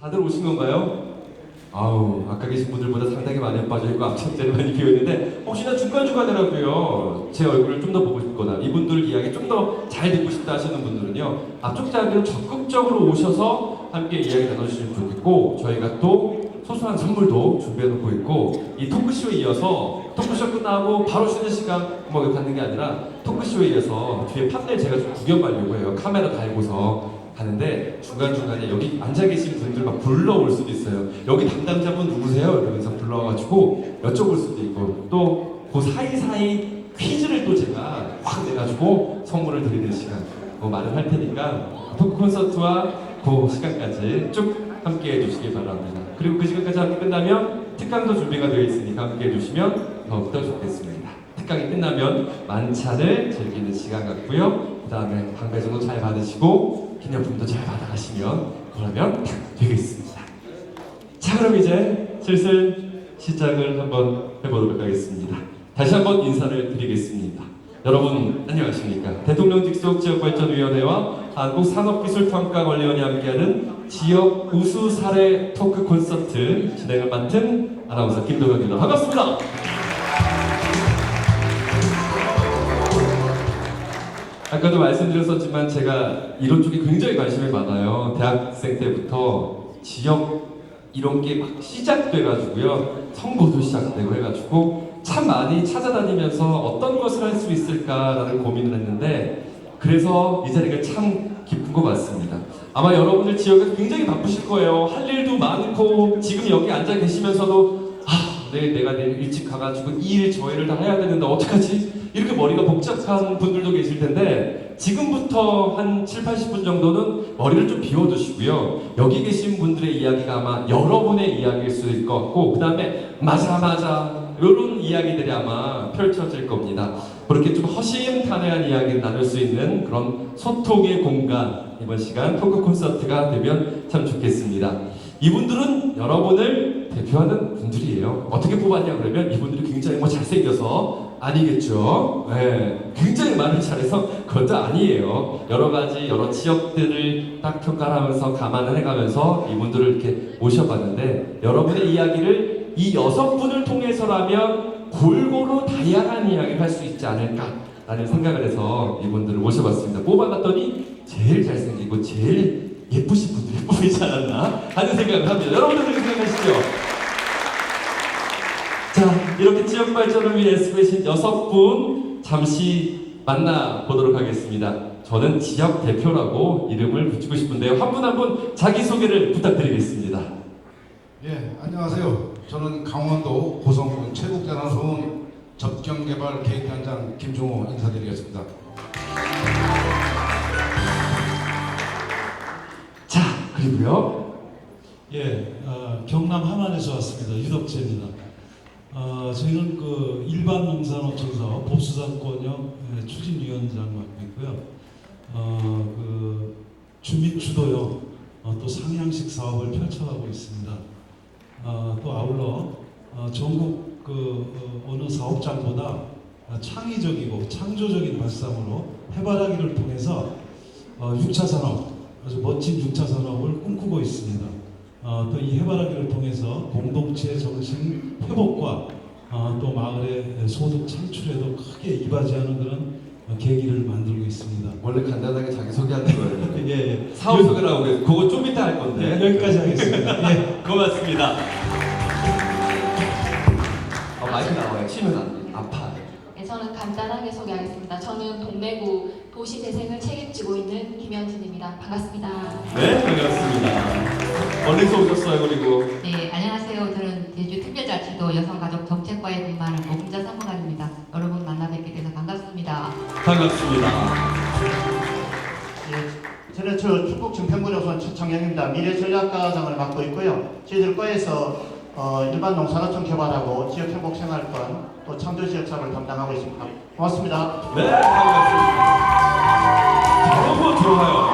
다들 오신 건가요? 아우, 아까 계신 분들보다 상당히 많이 빠져있고 앞창자리 많이 비어있는데 혹시나 중간중간이라도요 제 얼굴을 좀 더 보고 싶거나 이분들 이야기 좀 더 잘 듣고 싶다 하시는 분들은요 앞쪽 자리로 적극적으로 오셔서 함께 이야기 나눠주시면 좋겠고 저희가 또 소소한 선물도 준비해놓고 있고 이 토크쇼에 이어서 토크쇼 끝나고 바로 쉬는 시간 뭐 갖는 게 아니라 토크쇼에 이어서 뒤에 판넬 제가 좀 구경 가려고 해요. 카메라 달고서 가는데 중간중간에 여기 앉아 계신 분들 막 불러올 수도 있어요. 여기 담당자분 누구세요? 이러면서 불러와가지고 여쭤볼 수도 있고 또 그 사이사이 퀴즈를 또 제가 확 내가지고 선물을 드리는 시간 뭐 마련할 테니까 토크 콘서트와 그 시간까지 쭉 함께 해주시기 바랍니다. 그리고 그 시간까지 함께 끝나면 특강도 준비가 되어 있으니까 함께 해주시면 더욱더 좋겠습니다. 특강이 끝나면 만찬을 즐기는 시간 같고요. 그 다음에 방배정도 잘 받으시고 기념품도 잘 받아가시면 그러면 되겠습니다. 자, 그럼 이제 슬슬 시작을 한번 해보도록 하겠습니다. 다시 한번 인사를 드리겠습니다. 여러분 안녕하십니까? 대통령 직속 지역발전위원회와 한국산업기술평가관리원이 함께하는 지역 우수 사례 토크 콘서트 진행을 맡은 아나운서 김동현입니다. 반갑습니다. 아까도 말씀드렸었지만 제가 이런 쪽에 굉장히 관심이 많아요. 대학생 때부터 지역 이런 게 막 시작돼가지고요. 선거도 시작되고 해가지고 참 많이 찾아다니면서 어떤 것을 할 수 있을까라는 고민을 했는데 그래서 이 자리가 참 기쁜 것 같습니다. 아마 여러분들 지역에서 굉장히 바쁘실 거예요. 할 일도 많고 지금 여기 앉아 계시면서도 내가 내일 일찍 가가지고 이 일 저 일을 다 해야 되는데 어떡하지? 이렇게 머리가 복잡한 분들도 계실 텐데 지금부터 한 7, 80분 정도는 머리를 좀 비워두시고요. 여기 계신 분들의 이야기가 아마 여러분의 이야기일 수도 것 같고 그 다음에 맞아 이런 이야기들이 아마 펼쳐질 겁니다. 그렇게 좀 허심탄회한 이야기를 나눌 수 있는 그런 소통의 공간 이번 시간 토크 콘서트가 되면 참 좋겠습니다. 이분들은 여러분을 대표하는 분들이에요. 어떻게 뽑았냐 그러면 이분들이 굉장히 뭐 잘생겨서 아니겠죠. 네, 굉장히 말을 잘해서 그것도 아니에요. 여러 가지 여러 지역들을 딱 평가를 하면서 감안을 해가면서 이분들을 이렇게 모셔봤는데 여러분의 이야기를 이 6분을 통해서라면 골고루 다양한 이야기를 할 수 있지 않을까라는 생각을 해서 이분들을 모셔봤습니다. 뽑아봤더니 제일 잘생기고 제일 예쁘신 분들이 뽑히지 않았나 하는 생각을 합니다. 여러분들 그렇게 생각하시죠? 자, 이렇게 지역 발전을 위해 애쓰신 6분 잠시 만나보도록 하겠습니다. 저는 지역 대표라고 이름을 붙이고 싶은데요. 한 분 한 분 자기소개를 부탁드리겠습니다. 예, 안녕하세요. 저는 강원도 고성군 체국자랑소원 접경개발 계획단장 김종호 인사드리겠습니다. 자, 그리고요. 예, 경남 함안에서 왔습니다. 유덕재입니다. 저희는 그 일반 농산업청사업 법수사권역 추진위원장 맡고 있고요. 그 주민 주도형 또 상향식 사업을 펼쳐가고 있습니다. 또 아울러 전국 어느 사업장보다 창의적이고 창조적인 발상으로 해바라기를 통해서 6차 산업 아주 멋진 6차 산업을 꿈꾸고 있습니다. 또 이 해바라기를 통해서 공동체 정신 회복과 또 마을의 소득 창출에도 크게 이바지하는 그런 계기를 만들고 있습니다. 원래 간단하게 자기소개하는 거예요. 예. 사업 소개라고 그래요. 그거 좀 이따 할 건데. 네, 여기까지 하겠습니다. 예. 고맙습니다. 마이크 나와요. 치면 아파요. 네, 저는 간단하게 소개하겠습니다. 저는 동래구 도시재생을 책임지고 있는 김현진입니다. 반갑습니다. 네, 반갑습니다. 어디서 오셨어요, 그리고? 네, 안녕하세요. 저는 제주특별자치도 여성가족정책과에 근무하는 노금자 사무관입니다. 여러분 만나 뵙게 돼서 반갑습니다. 반갑습니다. 예, 저는 충북 증평군에서 최창영입니다. 미래전략과장을 맡고 있고요. 저희들 과에서 일반 농산업청 개발하고 지역행복생활권 또 창조지역사업을 담당하고 있습니다. 고맙습니다. 네, 반갑습니다. 너무 좋아요.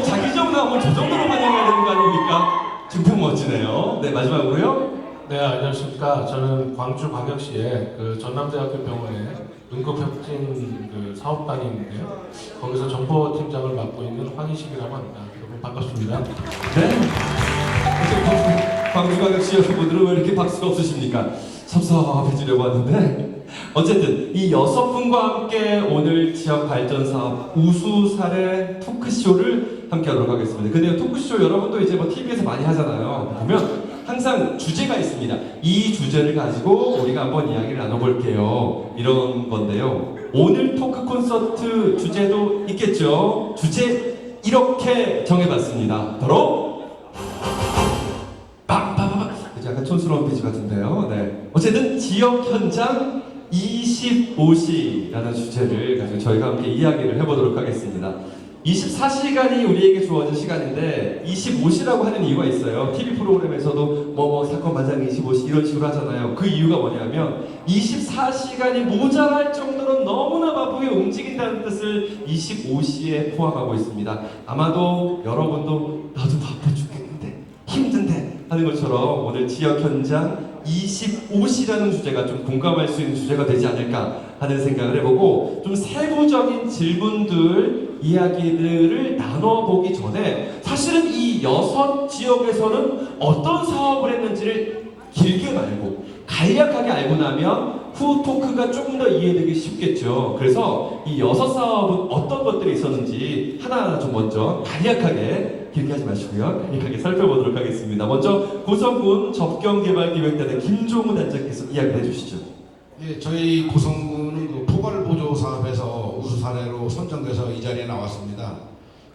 자기적으로 하면 저 정도로 반영해야 되는 거 아닙니까? 증평 멋지네요. 네, 마지막으로요. 네, 안녕하십니까. 저는 광주광역시의 그 전남대학교 병원에 응급협진 그 사업단이 있는데요. 거기서 정보팀장을 맡고 있는 황희식이라고 합니다. 여러분 반갑습니다. 네. 광주광역시 여러분들은 왜 이렇게 박수가 없으십니까? 섭섭해지려고 하는데 어쨌든 이 6분과 함께 오늘 지역 발전 사업 우수 사례 토크쇼를 함께 하도록 하겠습니다. 근데 토크쇼 여러분도 이제 뭐 TV에서 많이 하잖아요. 보면 항상 주제가 있습니다. 이 주제를 가지고 우리가 한번 이야기를 나눠볼게요. 이런 건데요. 오늘 토크 콘서트 주제도 있겠죠. 주제 이렇게 정해봤습니다. 바로 빵빵빵. 약간 촌스러운 비즈 같은데요. 네. 어쨌든 지역 현장 25시라는 주제를 가지고 저희가 함께 이야기를 해보도록 하겠습니다. 24시간이 우리에게 주어진 시간인데 25시라고 하는 이유가 있어요. TV 프로그램에서도 뭐 사건 반장 25시 이런 식으로 하잖아요. 그 이유가 뭐냐면 24시간이 모자랄 정도로 너무나 바쁘게 움직인다는 뜻을 25시에 포함하고 있습니다. 아마도 여러분도 나도 바빠 죽겠는데 힘든데 하는 것처럼 오늘 지역 현장 25시라는 주제가 좀 공감할 수 있는 주제가 되지 않을까 하는 생각을 해보고 좀 세부적인 질문들 이야기들을 나눠보기 전에 사실은 이 6지역에서는 어떤 사업을 했는지를 길게 말고 간략하게 알고 나면 후 토크가 조금 더 이해되기 쉽겠죠. 그래서 이 6사업은 어떤 것들이 있었는지 하나하나 좀 먼저 간략하게 길게 하지 마시고요. 간략하게 살펴보도록 하겠습니다. 먼저 고성군 접경개발기획단의 김종우 단장께서 이야기를 해주시죠. 예, 저희 고성군은 그 포괄보조 사업에서 우수 사례로 선정돼서 이 자리에 나왔습니다.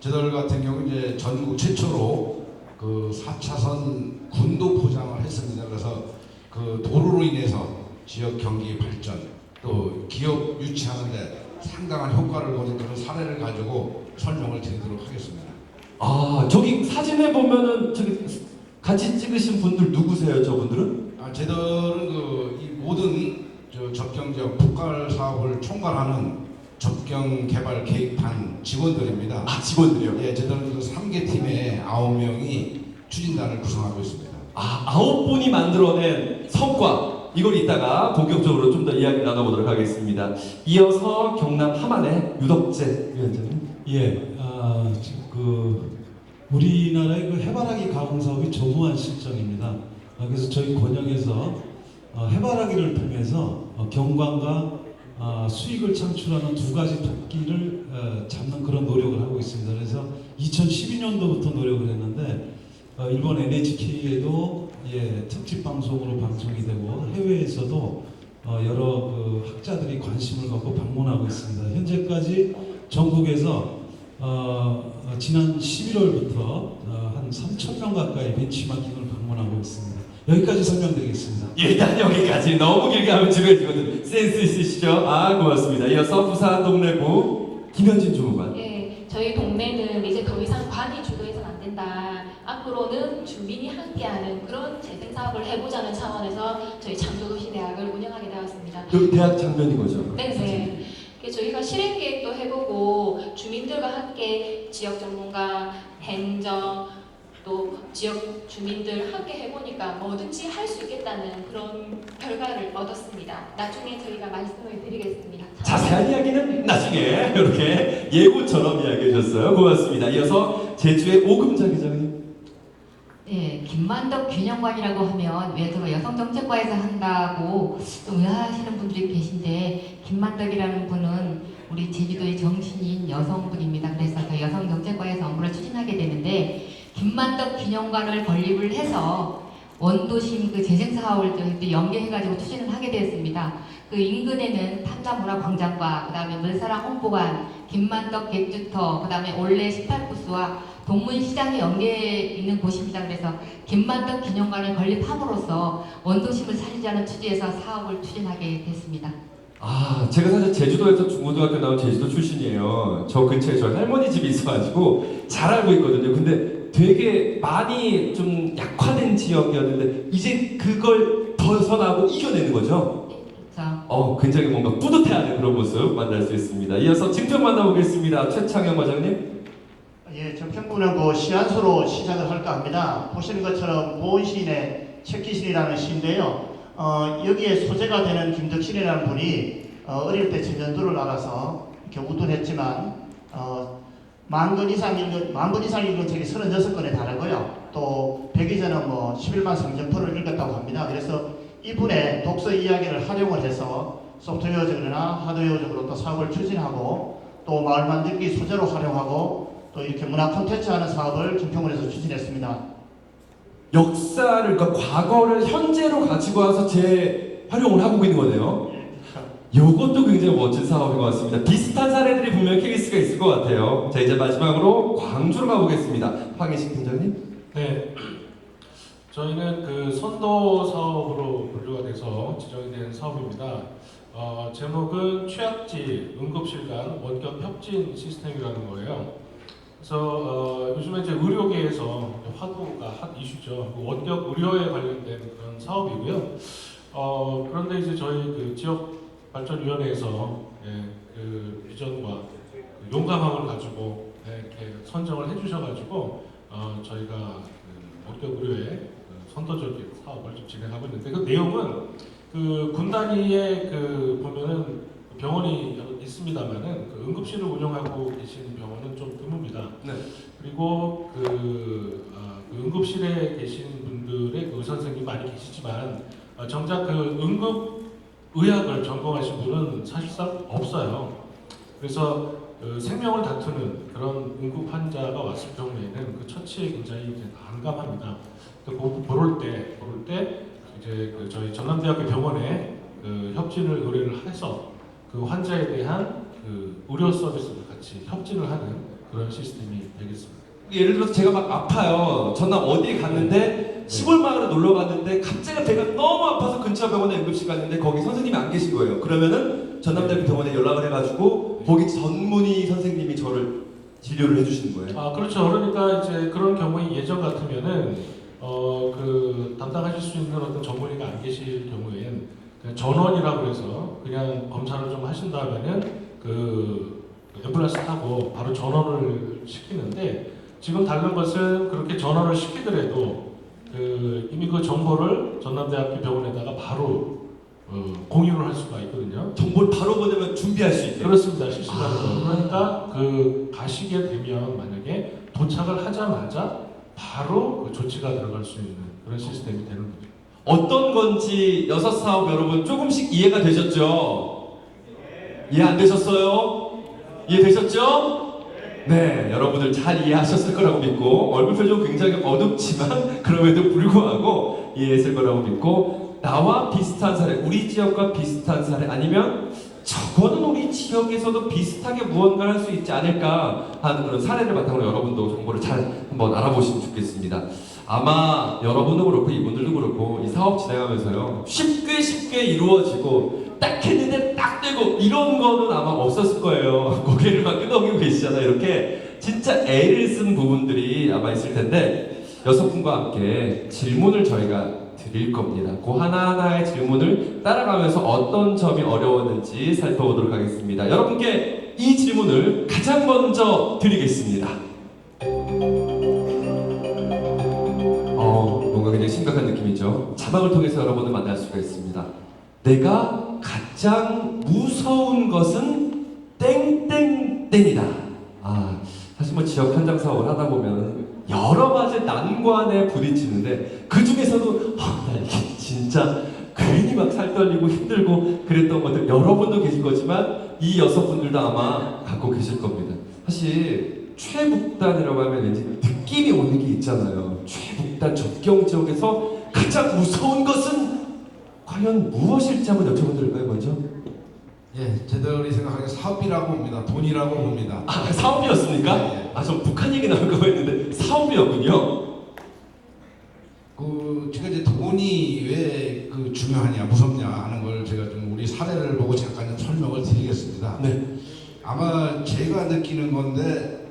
저들 같은 경우 이제 전국 최초로 그 4차선 군도 포장을 했습니다. 그래서 그 도로로 인해서 지역 경기 발전 또 기업 유치하는데 상당한 효과를 보는 그런 사례를 가지고 설명을 드리도록 하겠습니다. 아, 저기 사진에 보면은 저기 같이 찍으신 분들 누구세요, 저분들은? 저희들은 그 이 모든 접경지역 포괄 사업을 총괄하는 접경개발 계획단 직원들입니다. 아, 직원들이요? 예, 저희들은 그 3개 팀에 9명이 추진단을 구성하고 있습니다. 아, 9분이 만들어낸 성과 이걸 이따가 본격적으로 좀 더 이야기 나눠보도록 하겠습니다. 이어서 경남 함안의 유덕재 위원장님. 예, 우리나라의 그 해바라기 가공 사업이 조무한 실정입니다. 그래서 저희 권역에서 해바라기를 통해서 경관과 수익을 창출하는 두 가지 토끼를 잡는 그런 노력을 하고 있습니다. 그래서 2012년도부터 노력을 했는데 일본 NHK에도 특집 방송으로 방송이 되고 해외에서도 여러 학자들이 관심을 갖고 방문하고 있습니다. 현재까지 전국에서 지난 11월부터 한 3,000명 가까이 벤치마킹을 방문하고 있습니다. 여기까지 설명드리겠습니다. 일단 여기까지. 너무 길게 하면 지루해지거든. 센스 있으시죠? 아, 고맙습니다. 이어서 부산 동래구 김현진 주무관. 예, 저희 동네는 이제 더 이상 관이 주도해서는 안 된다. 앞으로는 주민이 함께하는 그런 재생 사업을 해보자는 차원에서 저희 창조도시대학을 운영하게 되었습니다. 여기 대학 장면인 거죠? 네. 저희가 실행 계획도 해보고 주민들과 함께 지역 전문가, 행정, 또 지역 주민들 함께 해보니까 뭐든지 할 수 있겠다는 그런 결과를 얻었습니다. 나중에 저희가 말씀을 드리겠습니다. 자세한 이야기는 나중에 이렇게 예고처럼 이야기해 주셨어요. 고맙습니다. 이어서 제주의 오금자 기자님. 네, 김만덕 균형관이라고 하면 왜 저거 여성정책과에서 한다고 좀 의아하시는 분들이 계신데 김만덕이라는 분은 우리 제주도의 정신인 여성분입니다. 그래서 그 여성정책과에서 업무를 추진하게 되는데 김만덕 균형관을 건립을 해서 원도심 그 재생사업을 또 연계해가지고 추진을 하게 되었습니다. 그 인근에는 탐자문화광장과 그 다음에 늘사랑 홍보관, 김만덕 객주터, 그 다음에 올레 18부스와 동문시장이 연계해 있는 곳입니다. 그래서 김만덕 기념관을 건립함으로써 원도심을 살리자는 취지에서 사업을 추진하게 됐습니다. 아, 제가 사실 제주도에서 중고등학교 나온 제주도 출신이에요. 저 근처에 저희 할머니 집이 있어가지고 잘 알고 있거든요. 근데 되게 많이 좀 약화된 지역이었는데 이제 그걸 벗어나고 이겨내는 거죠? 그렇죠. 굉장히 뭔가 뿌듯해하는 그런 모습 만날 수 있습니다. 이어서 증평 만나보겠습니다. 최창영 과장님. 예, 전평구는 그 시안수로 시작을 할까 합니다. 보시는 것처럼 고은시인의 책기신이라는 시인데요. 여기에 소재가 되는 김덕신이라는 분이 어릴 때 전전도를 알아서 이렇게 우둔했지만 만 권 이상 읽은 책이 36권에 달하고요. 또 백이전은 뭐 11만 성적표를 읽었다고 합니다. 그래서 이분의 독서 이야기를 활용을 해서 소프트웨어적으로나 하드웨어적으로 또 사업을 추진하고 또 마을 만들기 소재로 활용하고 또 이렇게 문화 콘텐츠 하는 사업을 증평원에서 추진했습니다. 역사를, 그러니까 과거를 현재로 가지고 와서 재활용을 하고 있는 거네요. 이것도 굉장히 멋진 사업인 것 같습니다. 비슷한 사례들이 분명히 케이스가 있을 것 같아요. 자, 이제 마지막으로 광주로 가보겠습니다. 황희식 팀장님. 네, 저희는 그 선도 사업으로 분류가 돼서 지정이 된 사업입니다. 제목은 취약지 응급실 간 원격 협진 시스템이라는 거예요. 그래서 요즘에 이제 의료계에서 화두가 핫 이슈죠. 그 원격 의료에 관련된 그런 사업이고요. 그런데 이제 저희 그 지역 발전위원회에서 그 비전과 그 용감함을 가지고 이렇게 선정을 해주셔가지고 저희가 그 원격 의료의 그 선도적인 사업을 좀 진행하고 있는데 그 내용은 그 군 단위의 그 보면은 병원이 있습니다만은 그 응급실을 운영하고 계시는 병원은 좀 드뭅니다. 네. 그리고 그 응급실에 계신 분들의 그 의사 선생님이 많이 계시지만 정작 그 응급 의학을 전공하신 분은 사실상 없어요. 그래서 그 생명을 다투는 그런 응급 환자가 왔을 경우에는 그 처치에 굉장히 이제 난감합니다. 그럴 때 이제 그 저희 전남대학교 병원에 그 협진을 의뢰를 해서 그 환자에 대한 그 의료 서비스를 같이 협진을 하는 그런 시스템이 되겠습니다. 예를 들어서 제가 막 아파요. 전남 어디에 갔는데 시골마을에 놀러 갔는데 갑자기 배가 너무 아파서 근처 병원에 응급실 갔는데 거기 선생님이 안 계신 거예요. 그러면은 전남대학교 병원에 연락을 해가지고 거기 전문의 선생님이 저를 진료를 해주시는 거예요. 그렇죠. 그러니까 이제 그런 경우에 예전 같으면은 그 담당하실 수 있는 어떤 전문의가 안 계실 경우엔 그냥 전원이라고 해서 그냥 검사를 좀 하신 다음에는 그 앰뷸런스 타고 바로 전원을 시키는데 지금 다른 것은 그렇게 전원을 시키더라도 그 이미 그 정보를 전남대학교 병원에다가 바로 공유를 할 수가 있거든요. 정보를 바로 보내면 준비할 수 있게. 그렇습니다. 실시간으로. 그러니까 그 가시게 되면 만약에 도착을 하자마자 바로 그 조치가 들어갈 수 있는 그런 시스템이 되는 거죠. 어떤 건지 여섯 사업 여러분 조금씩 이해가 되셨죠? 이해 안 되셨어요? 이해되셨죠? 네, 여러분들 잘 이해하셨을 거라고 믿고 얼굴 표정 굉장히 어둡지만 그럼에도 불구하고 이해했을 거라고 믿고 나와 비슷한 사례, 우리 지역과 비슷한 사례 아니면 적어도 우리 지역에서도 비슷하게 무언가를 할 수 있지 않을까 하는 그런 사례를 바탕으로 여러분도 정보를 잘 한번 알아보시면 좋겠습니다. 아마 여러분도 그렇고 이분들도 그렇고 이 사업 진행하면서요 쉽게 이루어지고 딱 했는데 딱 되고 이런 거는 아마 없었을 거예요. 고개를 막 끄덕이고 계시잖아요. 이렇게 진짜 애를 쓴 부분들이 아마 있을 텐데 여섯 분과 함께 질문을 저희가 드릴 겁니다. 그 하나하나의 질문을 따라가면서 어떤 점이 어려웠는지 살펴보도록 하겠습니다. 여러분께 이 질문을 가장 먼저 드리겠습니다. 뭔가 굉장히 심각한 느낌이죠. 자막을 통해서 여러분을 만날 수가 있습니다. 내가 가장 무서운 것은 땡땡땡이다. 사실 뭐 지역 현장 사업을 하다 보면 여러 가지 난관에 부딪히는데 그 중에서도 나 이게 진짜 괜히 막 살 떨리고 힘들고 그랬던 것들 여러분도 계실 거지만 이 여섯 분들도 아마 갖고 계실 겁니다. 사실 최북단이라고 하면 왠지 느낌이 오는 게 있잖아요. 최북단 접경 지역에서 가장 무서운 것은 과연 무엇일지 한번 여쭤보면 될까요, 먼저? 예, 저들이 생각하기에 사업이라고 봅니다. 돈이라고 봅니다. 사업이었습니까? 네. 저 북한 얘기 나올까 봐 했는데 사업이었군요. 제가 이제 돈이 왜 그 중요하냐, 무섭냐 하는 걸 제가 좀 우리 사례를 보고 잠깐 좀 설명을 드리겠습니다. 네. 아마 제가 느끼는 건데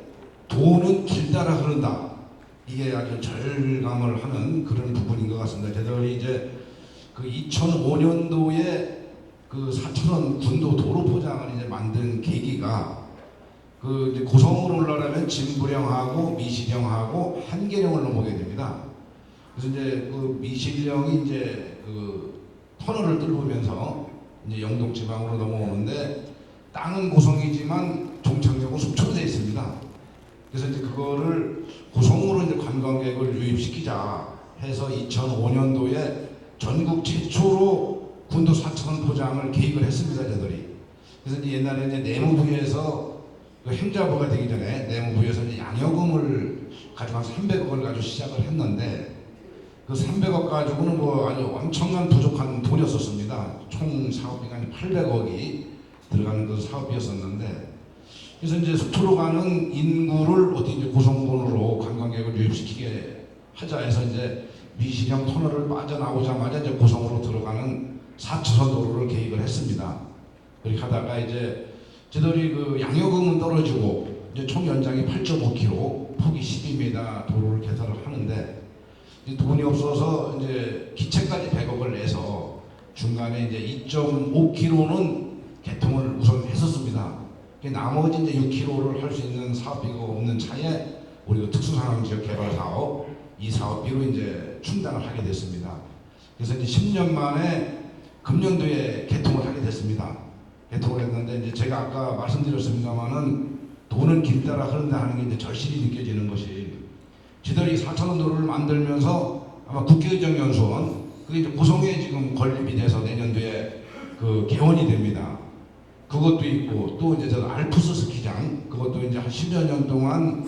돈은 길 따라 흐른다. 이게 아주 절감을 하는 그런 부분인 것 같습니다. 저들이 이제 그 2005년도에 그 4,000원 군도 도로 포장을 이제 만든 계기가 그 이제 고성으로 올라가면 진부령하고 미시령하고 한계령을 넘어가게 됩니다. 그래서 이제 그 미시령이 이제 그 터널을 뚫으면서 이제 영동 지방으로 넘어오는데 땅은 고성이지만 종착역은 속초에 있습니다. 그래서 이제 그거를 고성으로 이제 관광 관광객을 유입시키자 해서 2005년도에 전국 최초로 군도 4,000원 포장을 계획을 했습니다, 저들이. 그래서 이제 옛날에 이제 내무부에서 그 행자부가 되기 전에 내무부에서 이제 양여금을 가지고 한 300억을 가지고 시작을 했는데 그 300억 가지고는 뭐 아주 엄청난 부족한 돈이었었습니다. 총 사업비가 800억이 들어가는 그 사업이었었는데 그래서 이제 속초로 가는 인구를 어떻게 이제 고성군으로 관광객을 유입시키게 하자 해서 이제 미시령 터널을 빠져나오자마자 이제 고성으로 들어가는 4차선 도로를 계획을 했습니다. 그렇게 하다가 이제 저들이 그 양여금은 떨어지고 이제 총 연장이 8.5km, 폭이 12m 도로를 개설을 하는데 이제 돈이 없어서 이제 기체까지 100억을 내서 중간에 이제 2.5km는 개통을 우선 했었습니다. 나머지 이제 6km를 할 수 있는 사업비가 없는 차에 우리 특수상황지역 개발 사업 이 사업비로 이제 충당을 하게 됐습니다. 그래서 이제 10년 만에 금년도에 개통을 하게 됐습니다. 개통을 했는데 이제 제가 아까 말씀드렸습니다만은 돈은 길 따라 흐른다 하는 게 이제 절실히 느껴지는 것이 지들이 4,000원 도로를 만들면서 아마 국회의정연수원 그게 이제 고성에 지금 건립이 돼서 내년도에 그 개원이 됩니다. 그것도 있고 또 이제 저 알프스 스키장 그것도 이제 한 10여 년 동안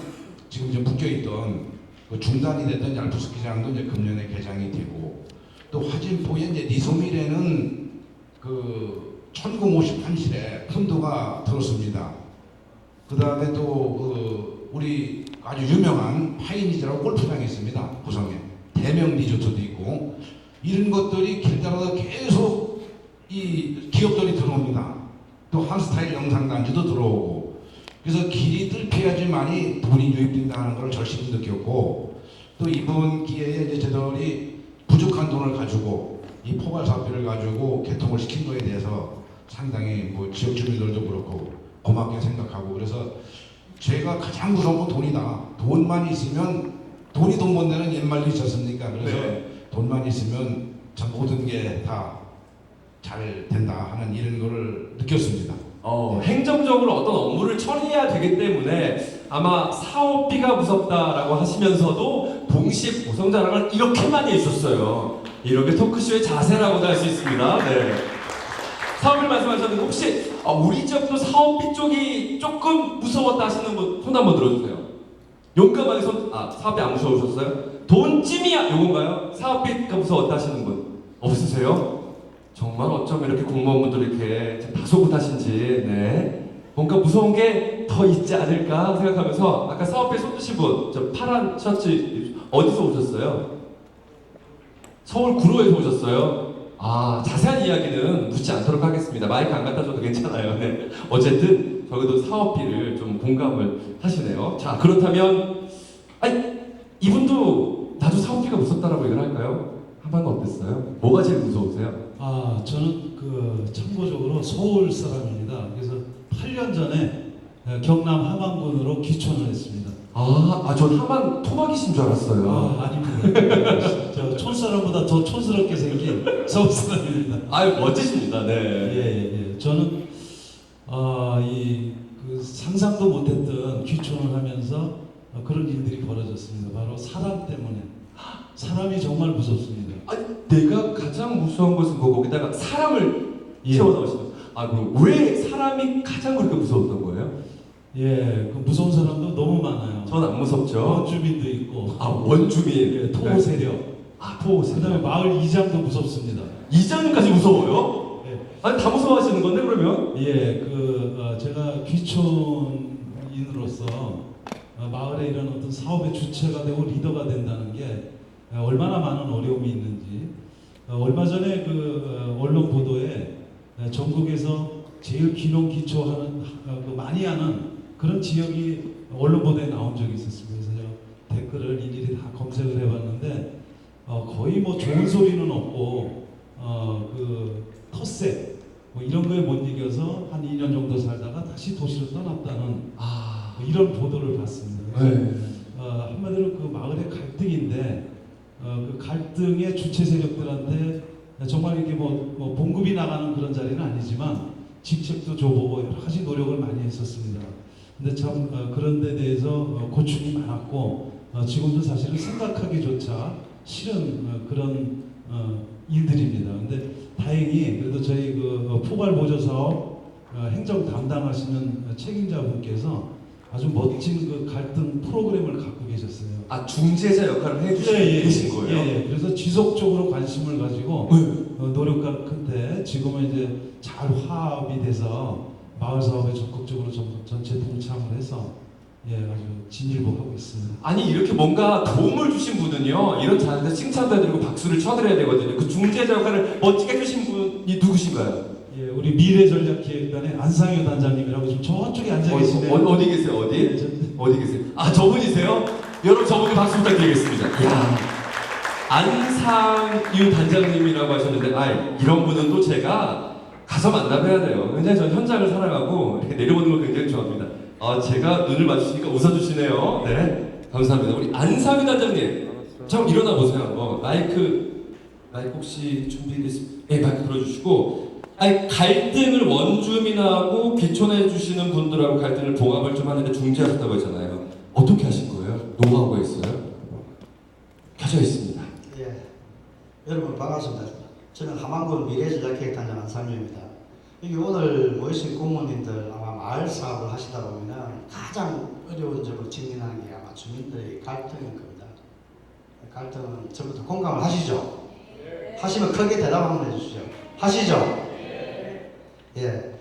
지금 이제 묶여있던 그 중단이 됐던 알프스 스키장도 이제 금년에 개장이 되고 또 화진포에 이제 니소밀에는 그 1053실에 펀드가 들었습니다. 그 다음에 또 그 우리 아주 유명한 파이니즈라고 골프장이 있습니다. 고성에 대명 리조트도 있고 이런 것들이 길 따라서 계속 이 기업들이 들어옵니다. 또 한스타일 영상단지도 들어오고 그래서 길이 뚫혀야지만이 돈이 유입된다는 걸 절실히 느꼈고 또 이번 기회에 이제 저들이 부족한 돈을 가지고 이 포괄 사업비를 가지고 개통을 시킨 거에 대해서 상당히 뭐 지역 주민들도 그렇고 고맙게 생각하고 그래서 제가 가장 무서운 건 돈이다. 돈만 있으면 돈이 돈 번 데는 옛말도 있지 않습니까? 그래서 네. 돈만 있으면 참 모든 게 다 잘 된다 하는 이런 거를 느꼈습니다. 행정적으로 어떤 업무를 처리해야 되기 때문에 아마 사업비가 무섭다라고 하시면서도 동시에 고성자랑을 이렇게 많이 했었어요. 이렇게 토크쇼의 자세라고도 할 수 있습니다. 네. 사업을 말씀하셨는데 혹시 우리 지역도 사업비 쪽이 조금 무서웠다 하시는 분 손 한번 들어주세요. 용감하게 사업비 안 무서우셨어요? 돈찜이야 요건가요? 사업비가 무서웠다 하시는 분 없으세요? 정말 어쩜 이렇게 공무원분들이 이렇게 다소곳하신지 네. 뭔가 무서운 게 더 있지 않을까 생각하면서 아까 사업비에 손 드신 분 저 파란 셔츠 어디서 오셨어요? 서울 구로에서 오셨어요? 자세한 이야기는 묻지 않도록 하겠습니다. 마이크 안 갖다 줘도 괜찮아요. 네. 어쨌든 저희도 사업비를 좀 공감을 하시네요. 자 그렇다면 이분도 나도 사업비가 무섭다라고 얘기를 할까요? 한번 어땠어요? 뭐가 제일 무서우세요? 저는 참고적으로 서울 사람입니다. 그래서 8년 전에 경남 함안군으로 귀촌을 했습니다. 전 함안 토박이신 줄 알았어요. 아닙니다. 저 촌사람보다 더 촌스럽게 생긴 서울 사람입니다. 멋지십니다. 네. 예. 저는 상상도 못했던 귀촌을 하면서 그런 일들이 벌어졌습니다. 바로 사람 때문에. 사람이 정말 무섭습니다. 내가 가장 무서운 것은 거기다가 사람을 채워 넣으시면 그럼 왜 사람이 가장 그렇게 무서웠던 거예요? 그 무서운 사람도 너무 많아요. 전 안 무섭죠. 원주민도 있고. 원주민. 토호 세력. 토호 세력. 그다음에 마을 이장도 무섭습니다. 이장님까지 무서워요? 예. 다 무서워하시는 건데 그러면? 제가 귀촌인으로서 마을에 이런 어떤 사업의 주체가 되고 리더가 된다는 게 얼마나 많은 어려움이 있는지 얼마 전에 언론 보도에 전국에서 제일 귀농 기초하는 많이 하는 그런 지역이 언론 보도에 나온 적이 있었습니다. 그래서 제가 댓글을 일일이 다 검색을 해봤는데 거의 뭐 좋은 소리는 없고 텃세 이런 거에 못 이겨서 한 2년 정도 살다가 다시 도시로 떠났다는 이런 보도를 봤습니다. 한마디로 그 마을의 갈등인데 그 갈등의 주체 세력들한테 정말 이렇게 뭐 봉급이 나가는 그런 자리는 아니지만 직책도 줘보고 여러 가지 노력을 많이 했었습니다. 근데 참 그런 데 대해서 고충이 많았고 지금도 사실은 생각하기조차 싫은 그런 일들입니다. 근데 다행히 그래도 저희 그 포괄 보조 사업 행정 담당하시는 책임자분께서 아주 멋진 그 갈등 프로그램을 갖고 계셨어요. 아, 중재자 역할을 해주시고 계신 거예요? 예. 그래서 지속적으로 관심을 가지고 네. 노력할 끝에 지금은 이제 잘 화합이 돼서 마을 사업에 적극적으로 전체 동참을 해서 아주 진일보하고 있습니다. 아니, 이렇게 뭔가 도움을 주신 분은요, 이런 자리에서 칭찬도 해드리고 박수를 쳐드려야 되거든요. 그 중재자 역할을 멋지게 해주신 분이 누구신가요? 예, 우리 미래전략기획단의 안상효 단장님이라고 지금 저쪽에 앉아 계시네요. 어디 계세요? 어디? 어디 계세요? 아, 저분이세요? 여러분, 저분께 박수 부탁드리겠습니다. 이야, 안상유 단장님이라고 하셨는데, 이런 분은 또 제가 가서 만나봐야 돼요. 왜냐하면 저는 현장을 살아가고 이렇게 내려오는 걸 굉장히 좋아합니다. 제가 눈을 마주치니까 웃어주시네요. 네, 감사합니다. 우리 안상유 단장님, 좀 일어나 보세요. 마이크 혹시 준비됐습니까? 네, 마이크 들어주시고. 갈등을 원주민하고 귀촌해 주시는 분들하고 갈등을 봉합을 좀 하는데 중재하셨다고 했잖아요. 어떻게 하신 거예요? 노하우가 있어요? 켜져 있습니다. 예, 여러분 반갑습니다. 저는 함안군 미래전략기획단장 안상유입니다. 여기 오늘 모이신 공무원님들 아마 마을 사업을 하시다 보면은 가장 어려운 점을 직면하는 게 아마 주민들의 갈등인 겁니다. 갈등은 전부터 공감을 하시죠? 하시면 크게 대답 한번 해주시죠. 하시죠? 예.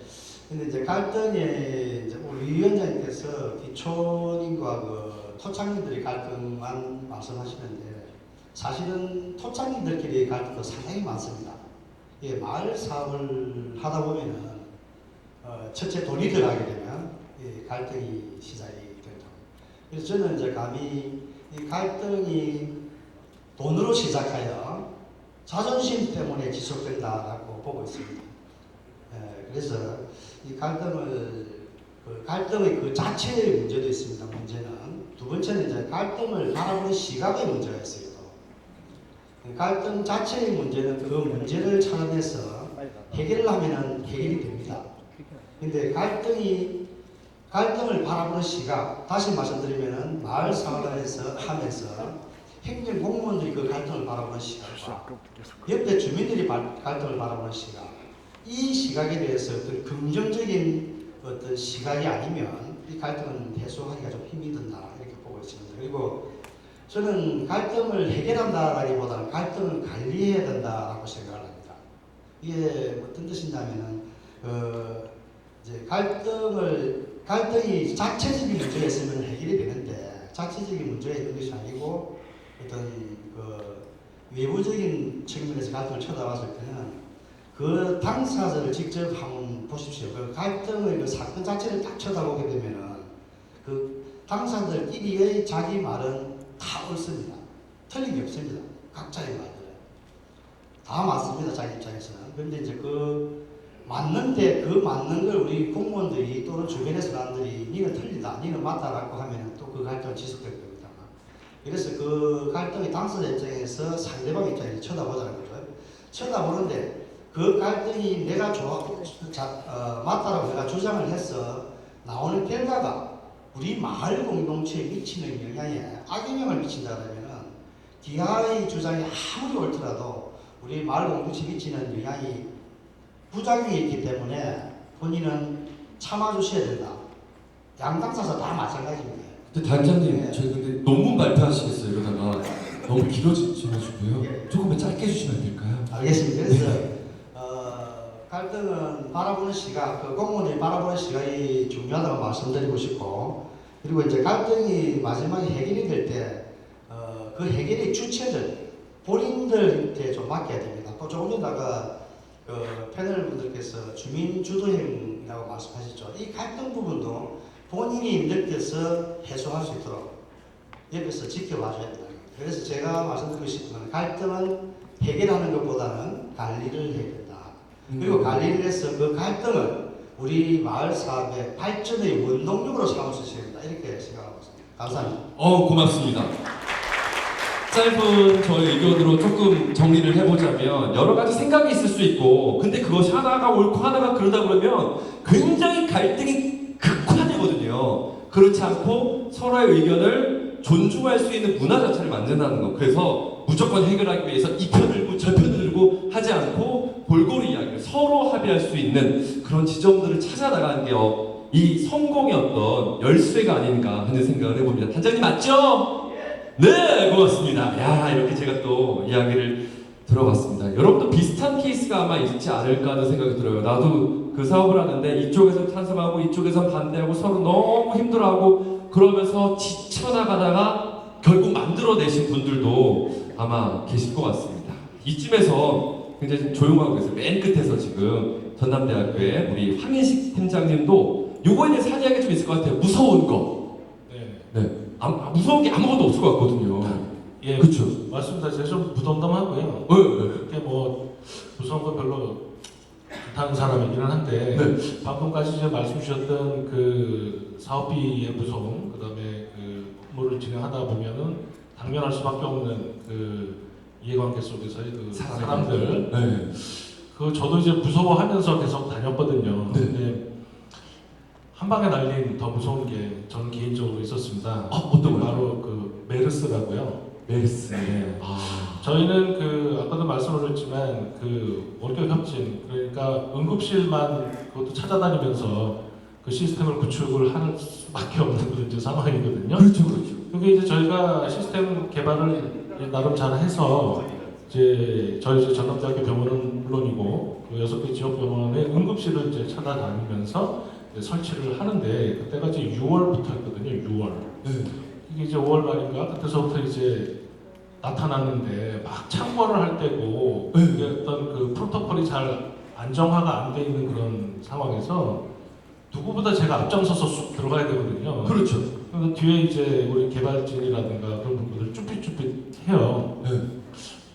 근데 이제 갈등에 이제 우리 위원장님께서 기촌인과 그 토착민들의 갈등만 말씀하시는데 사실은 토착민들끼리의 갈등도 상당히 많습니다. 예, 마을 사업을 하다 보면은 첫째 돈이 들어가게 되면 갈등이 시작이 된다. 그래서 저는 이제 감히 이 갈등이 돈으로 시작하여 자존심 때문에 지속된다라고 보고 있습니다. 그래서 이 갈등의 그 자체의 문제도 있습니다. 문제는 두 번째는 이제 갈등을 바라보는 시각의 문제가 있어요. 갈등 자체의 문제는 그 문제를 찾아내서 해결을 하면은 해결이 됩니다. 근데 갈등을 바라보는 시각, 다시 말씀드리면은 마을 사업을 하면서 행정 공무원들이 그 갈등을 바라보는 시각과 옆에 주민들이 갈등을 바라보는 시각, 이 시각에 대해서 어떤 긍정적인 어떤 시각이 아니면 이 갈등은 해소하기가 좀 힘이 든다 이렇게 보고 있습니다. 그리고 저는 갈등을 해결한다라기보다는 갈등을 관리해야 된다라고 생각을 합니다. 이게 어떤 뜻이냐면은 이제 갈등이 자체적인 문제가 있으면 해결이 되는데 자체적인 문제가 있는 것이 아니고 어떤 그 외부적인 측면에서 갈등을 쳐다봤을 때는 그 당사자를 직접 한번 보십시오. 그 갈등의 그 사건 자체를 딱 쳐다보게 되면은 그 당사자들끼리의 자기 말은 다 옳습니다. 틀린 게 없습니다. 각자의 말들은 다 맞습니다. 자기 입장에서는. 그런데 이제 그 맞는데 그 맞는 걸 우리 공무원들이 또는 주변의 사람들이 니는 틀리다, 니는 맞다라고 하면 또 그 갈등은 지속될 겁니다. 그래서 그 갈등의 당사자 입장에서 상대방 입장에서 쳐다보자는 거죠. 쳐다보는데 그 갈등이 내가 맞다라고 내가 주장을 해서 나오는 결과가 우리 마을 공동체에 미치는 영향에 악영향을 미친다면 기하의 주장이 아무리 옳더라도 우리 마을 공동체에 미치는 영향이 부작용이 있기 때문에 본인은 참아주셔야 된다. 양당사자 다 마찬가지입니다. 근데 단장님, 저희 근데 논문 발표하시겠어요? 이러다가 너무 길어지셔가지고요. 조금만 짧게 해주시면 안 될까요? 알겠습니다. 그래서 갈등은 바라보는 시각, 그 공무원들이 바라보는 시각이 중요하다고 말씀드리고 싶고, 그리고 이제 갈등이 마지막에 해결이 될 때 그 해결의 주체들 본인들한테 좀 맡겨야 됩니다. 또 조금 전에 아까 그 패널 분들께서 주민 주도형이라고 말씀하셨죠. 이 갈등 부분도 본인이 힘들때서 해소할 수 있도록 옆에서 지켜봐줘야 된다. 그래서 제가 말씀드리고 싶은 건 갈등은 해결하는 것보다는 관리를 해야 된다. 그리고 관리를 해서 그 갈등을 우리 마을 사업의 발전의 원동력으로 삼을 수 있어야 된다. 이렇게 생각하고 있습니다. 감사합니다. 고맙습니다. 짧은 저의 의견으로 조금 정리를 해보자면 여러 가지 생각이 있을 수 있고 근데 그것이 하나가 옳고 하나가 그러다 그러면 굉장히 갈등이 극화되거든요. 그렇지 않고 서로의 의견을 존중할 수 있는 문화 자체를 만든다는 거. 그래서 무조건 해결하기 위해서 이 편을 들고 저 편을 들고 하지 않고 골고루 이야기를 서로 합의할 수 있는 그런 지점들을 찾아 나가는 게 이 성공의 어떤 열쇠가 아닌가 하는 생각을 해봅니다. 단장님 맞죠? 네, 고맙습니다. 야, 이렇게 제가 또 이야기를 들어봤습니다. 여러분도 비슷한 케이스가 아마 있지 않을까 하는 생각이 들어요. 나도 그 사업을 하는데 이쪽에서 찬성하고 이쪽에서 반대하고 서로 너무 힘들어하고 그러면서 지쳐나가다가 결국 만들어내신 분들도 아마 계실 것 같습니다. 이쯤에서 굉장히 좀 조용하고 계세요. 맨 끝에서 지금 전남대학교의 우리 황인식 팀장님도 요거에 대해서 할 이야기가 좀 있을 것 같아요. 무서운 거. 네. 네. 무서운 게 아무것도 없을 것 같거든요. 예, 그쵸? 맞습니다. 제가 좀 무덤덤하고요. 네. 그렇게 뭐 무서운 거 별로 못하는 사람이기는 한데 네. 방금까지 이제 말씀 주셨던 그 사업비의 무서움, 그다음에 그 업무를 진행하다 보면은 당면할 수밖에 없는 그 이해관계 속에서의 그 사람들, 네. 그 저도 이제 무서워하면서 계속 다녔거든요. 네. 근데 한 방에 날린 더 무서운 게 저는 개인적으로 있었습니다. 어떤 거요? 바로 그 메르스라고요. 메르스. 네. 아. 저희는 그 아까도 말씀을 드렸지만 그 원격 협진, 그러니까 응급실만 그것도 찾아다니면서 그 시스템을 구축을 하는 수밖에 없는 그런 이제 상황이거든요. 그렇죠, 그렇죠. 그게 이제 저희가 시스템 개발을 나름 잘 해서 이제 저희 이제 전남대학교 병원은 물론이고 그 6개 지역 병원의 응급실을 이제 찾아다니면서 이제 설치를 하는데 그때가 이제 6월부터였거든요. 6월. 네. 이게 이제 5월 말인가 그때서부터 이제 나타났는데 막 창궐을 할 때고 네. 이게 어떤 그 프로토콜이 잘 안정화가 안 돼 있는 그런 상황에서 누구보다 제가 앞장서서 쑥 들어가야 되거든요. 그렇죠. 그래서 뒤에 이제 우리 개발진이라든가 그런 분들을 쭈삣쭈삣해요. 네.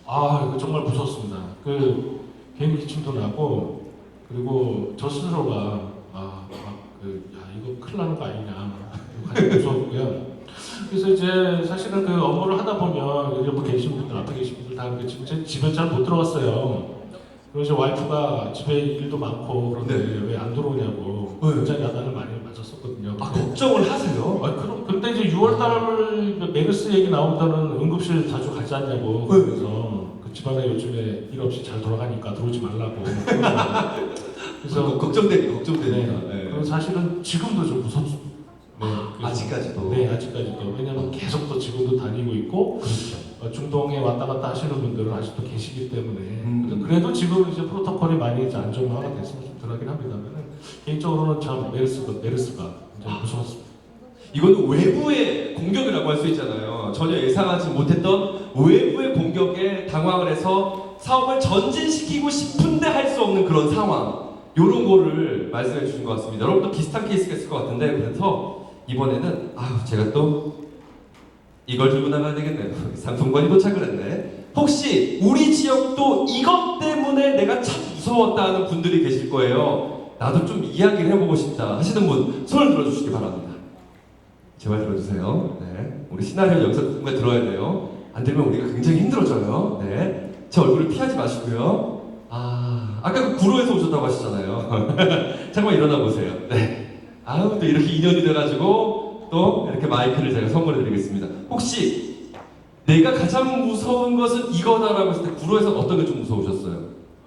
아 이거 정말 무섭습니다. 그 괜히 기침도 나고 그리고 저 스스로가 이거 큰일 나는 거 아니냐 아주 무서웠고요. 그래서 이제 사실은 그 업무를 하다 보면 여기 뭐 계신 분들 앞에 계신 분들 다 알겠지만 제 집에 잘 못 들어갔어요. 그리고 이제 와이프가 집에 일도 많고 그런데 왜 안 들어오냐고 네. 굉장히 야단을 많이 맞았었거든요. 걱정을 하세요? 그럼 그때 이제 6월달 메르스 얘기 나오면은 응급실 자주 가지 않냐고 그래서 그 집안에 요즘에 일 없이 잘 돌아가니까 들어오지 말라고. 그래서 걱정되니까. 네. 그리고 사실은 지금도 좀 무섭습니다. 네. 아직까지도. 네, 아직까지도. 왜냐하면 계속 또 지금도 다니고 있고 중동에 왔다 갔다 하시는 분들은 아직도 계시기 때문에 그래도 지금 이제 프로토콜이 많이 이제 안정화가 됐으면 좀 덜하긴 합니다만 개인적으로는 참 메르스가 굉장히 무서웠습니다. 이거는 외부의 공격이라고 할 수 있잖아요. 전혀 예상하지 못했던 외부의 공격에 당황을 해서 사업을 전진시키고 싶은데 할 수 없는 그런 상황. 이런 거를 말씀해 주신 것 같습니다. 여러분도 비슷한 케이스가 있을 것 같은데 그래서 이번에는 제가 또 이걸 들고 나가야 되겠네요. 상품권이 도착을 했네. 혹시 우리 지역도 이것 때문에 내가 참 무서웠다는 분들이 계실 거예요. 나도 좀 이야기를 해보고 싶다 하시는 분 손을 들어주시기 바랍니다. 제발 들어주세요. 네, 우리 시나리오 여기서 누군가 들어야 돼요. 안 들면 우리가 굉장히 힘들어져요. 네, 제 얼굴을 피하지 마시고요. 아까 그 구로에서 오셨다고 하시잖아요. 잠깐만 일어나 보세요. 네. 또 이렇게 인연이 돼가지고 또 이렇게 마이크를 제가 선물해 드리겠습니다. 혹시 내가 가장 무서운 것은 이거다라고 했을 때 구로에서 어떤 게 좀 무서우셨어요?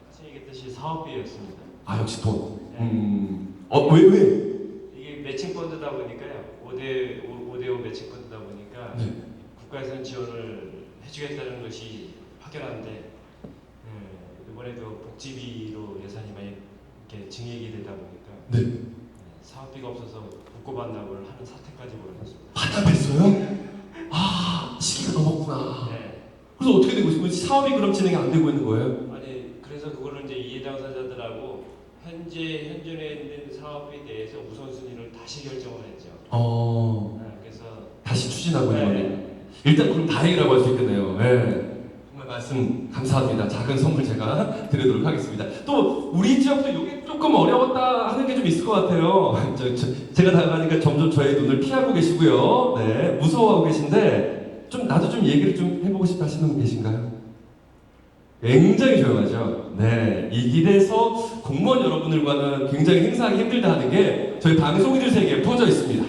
같이 얘기했듯이 사업비였습니다. 역시 돈. 네. 왜? 이게 매칭 펀드다 보니까요. 5대5 매칭 펀드다 보니까 네. 국가에서는 지원을 해주겠다는 것이 확연한데 이번에도 복지비로 예산이 많이 이렇게 증액이 되다 보니까 네. 사업비가 없어서 복고 반납을 하는 사태까지 벌어졌습니다. 반납했어요? 시기가 넘었구나. 네. 그래서 어떻게 되고 있어요? 사업이 그럼 진행이 안 되고 있는 거예요? 아니 그래서 그거를 이제 이해 당사자들하고 현존에 있는 사업에 대해서 우선순위를 다시 결정을 했죠. 그래서 다시 추진하고 있는 네. 거네요. 일단 그럼 다행이라고 할 수 있겠네요. 네. 정말 말씀 감사합니다. 작은 선물 제가 드리도록 하겠습니다. 또 우리 지역도 이게 조금 어려웠다 하는 게 좀 있을 것 같아요. 제가 다가가니까 점점 저의 눈을 피하고 계시고요. 네, 무서워하고 계신데 나도 좀 얘기를 좀 해보고 싶다 하시는 분 계신가요? 굉장히 조용하죠. 네, 이 길에서 공무원 여러분들과는 굉장히 행사하기 힘들다 하는 게 저희 방송인들 세계에 퍼져 있습니다.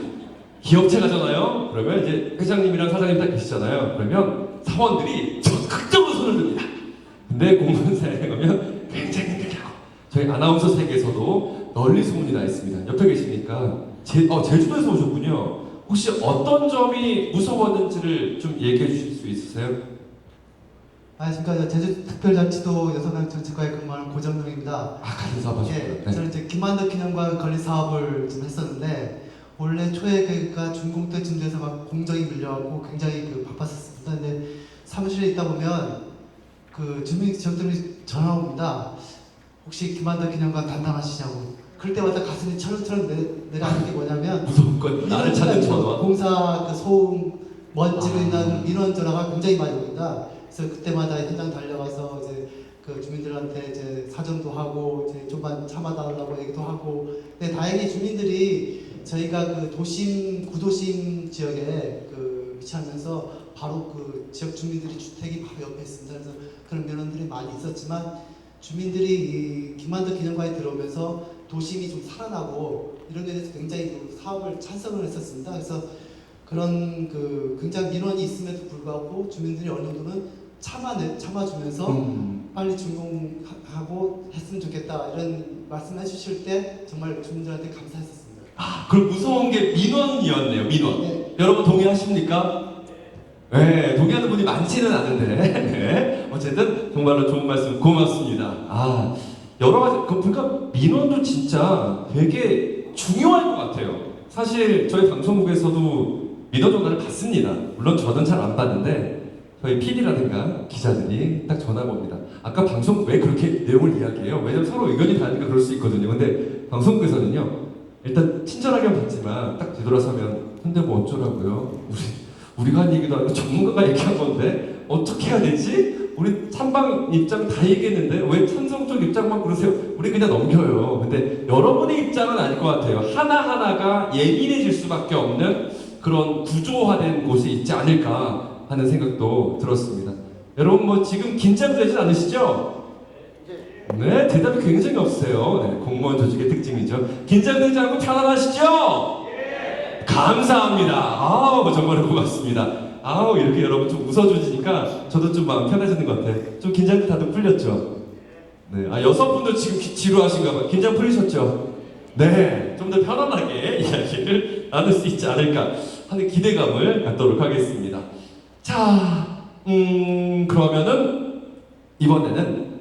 기업체 가잖아요. 그러면 이제 회장님이랑 사장님 딱 계시잖아요. 그러면 사원들이 적극적으로 손을 듭니다. 근데 공무원사에 가면 굉장히 힘들다고. 저희 아나운서 세계에서도 널리 소문이 나 있습니다. 옆에 계시니까 제주도에서 오셨군요. 혹시 어떤 점이 무서웠는지를 좀 얘기해 주실 수 있으세요? 안녕하십니까. 제주특별자치도 여성정책과에 근무하는 고정명입니다. 같은 사업 하셨구나. 예, 저는 이제 김만덕 기념관 건립 사업을 좀 했었는데 원래 초에 그러니까 중공 때쯤 돼서 막 공정이 밀려갖고 굉장히 바빴었습니다. 근데 사무실에 있다 보면 주민 지역들이 전화 옵니다. 혹시 김만덕 기념관 담당하시냐고. 그럴 때마다 가슴이 철렁철렁 내려가는 게 뭐냐면 무서운 건 나를 찾는 전화. 공사 소음 먼지로 인한 민원 전화가 굉장히 많이 옵니다. 그래서 그때마다 현장 달려가서 이제 주민들한테 이제 사정도 하고 이제 좀만 참아달라고 얘기도 하고. 근데 다행히 주민들이 저희가 도심 구도심 지역에 위치하면서 바로 지역 주민들이 주택이 바로 옆에 있습니다. 그래서 그런 민원들이 많이 있었지만 주민들이 이 김만덕 기념관에 들어오면서 도심이 좀 살아나고 이런 데 대해서 굉장히 사업을 찬성을 했었습니다. 그래서 그런 굉장히 민원이 있음에도 불구하고 주민들이 어느 정도는 참아주면서 빨리 준공하고 했으면 좋겠다 이런 말씀해 주실 때 정말 주민들한테 감사했었습니다. 그럼 무서운 게 민원이었네요. 민원. 네. 여러분 동의하십니까? 네, 동의하는 분이 많지는 않은데 네. 어쨌든 정말로 좋은 말씀 고맙습니다. 여러 가지 그러니까 민원도 진짜 되게 중요할 것 같아요. 사실 저희 방송국에서도 민원 전화를 받습니다. 물론 저는 잘 안 받는데 저희 PD라든가 기자들이 딱 전화가 옵니다. 아까 방송 왜 그렇게 내용을 이야기해요? 왜냐면 서로 의견이 다르니까 그럴 수 있거든요. 근데 방송국에서는요, 일단 친절하게 받지만 딱 뒤돌아서면 근데 뭐 어쩌라고요? 우리가 한 얘기도 아니고 전문가가 얘기한 건데 어떻게 해야 되지? 우리 찬방 입장 다 얘기했는데 왜 찬성 쪽 입장만 그러세요? 우리 그냥 넘겨요. 근데 여러분의 입장은 아닐 것 같아요. 하나하나가 예민해질 수밖에 없는 그런 구조화된 곳이 있지 않을까 하는 생각도 들었습니다. 여러분 뭐 지금 긴장되진 않으시죠? 네, 대답이 굉장히 없으세요. 네, 공무원 조직의 특징이죠. 긴장되지 않고 편안하시죠? 감사합니다. 정말 고맙습니다. 이렇게 여러분 좀 웃어주시니까 저도 좀 마음 편해지는 것 같아요. 좀 긴장도 다들 풀렸죠? 네, 여성분들 지금 지루하신가 봐요. 긴장 풀리셨죠? 네, 좀 더 편안하게 이야기를 나눌 수 있지 않을까 하는 기대감을 갖도록 하겠습니다. 자, 그러면은 이번에는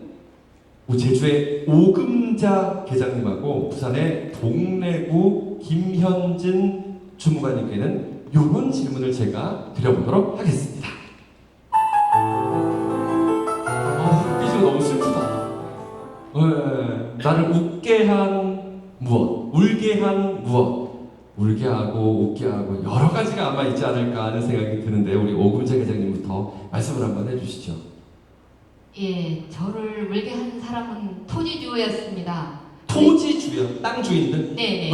제주의 오금자 계장님하고 부산의 동래구 김현진 주무관님께는 이런 질문을 제가 드려보도록 하겠습니다. 삐지가 너무 슬프다. 나를 웃게 한 무엇, 울게 한 무엇, 울게 하고 웃게 하고 여러 가지가 아마 있지 않을까 하는 생각이 드는데 우리 오금자 계장님부터 말씀을 한번 해주시죠. 예, 저를 울게 한 사람은 토지주였습니다. 토지주요? 땅 주인들? 네네.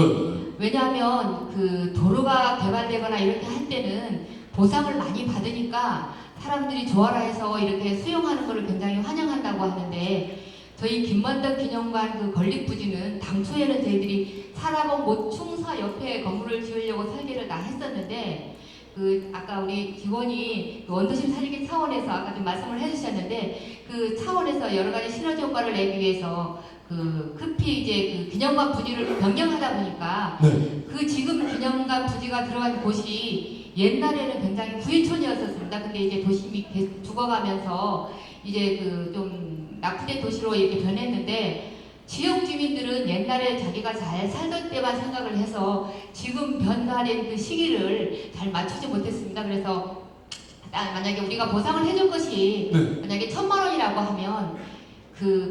왜냐하면 도로가 개발되거나 이렇게 할 때는 보상을 많이 받으니까 사람들이 좋아라 이렇게 수용하는 것을 굉장히 환영한다고 하는데 저희 김만덕 기념관 건립 부지는 당초에는 저희들이 살아본 모충사 옆에 건물을 지으려고 설계를 다 했었는데 아까 우리 직원이 원도심 살리기 차원에서 아까 좀 말씀을 해주셨는데 차원에서 여러 가지 시너지 효과를 내기 위해서 급히 이제 기념관 부지를 변경하다 보니까 지금 기념관 부지가 들어간 곳이 옛날에는 굉장히 구이촌이었었습니다. 근데 이제 도심이 계속 죽어가면서 이제 좀 낙후된 도시로 이렇게 변했는데 지역 주민들은 옛날에 자기가 잘 살던 때만 생각을 해서 지금 변화된 시기를 잘 맞추지 못했습니다. 그래서 만약에 우리가 보상을 해줄 것이 만약에 1,000만 원이라고 하면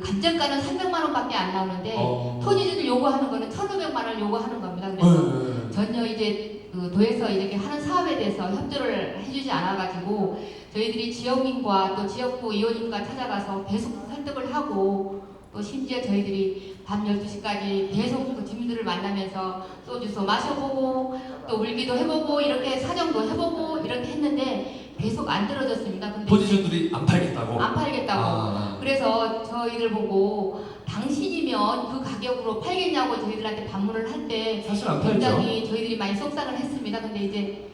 감정가는 300만 원밖에 안 나오는데 토지주들 요구하는 거는 1,500만 원 요구하는 겁니다. 그래서 전혀 이제 도에서 이렇게 하는 사업에 대해서 협조를 해주지 않아가지고 저희들이 지역민과 또 지역구 의원님과 찾아가서 계속 설득을 하고 또 심지어 저희들이 밤 12시까지 계속 주민들을 만나면서 소주도 마셔보고 또 울기도 해보고 이렇게 사정도 해보고 이렇게 했는데 계속 안 들어졌습니다. 근데 토지주들이 안 팔겠다고? 안 팔겠다고. 그래서 저희들 보고 당신이면 그 가격으로 팔겠냐고 저희들한테 반문을 할 때 사실 안 팔죠. 굉장히 저희들이 많이 속상을 했습니다. 근데 이제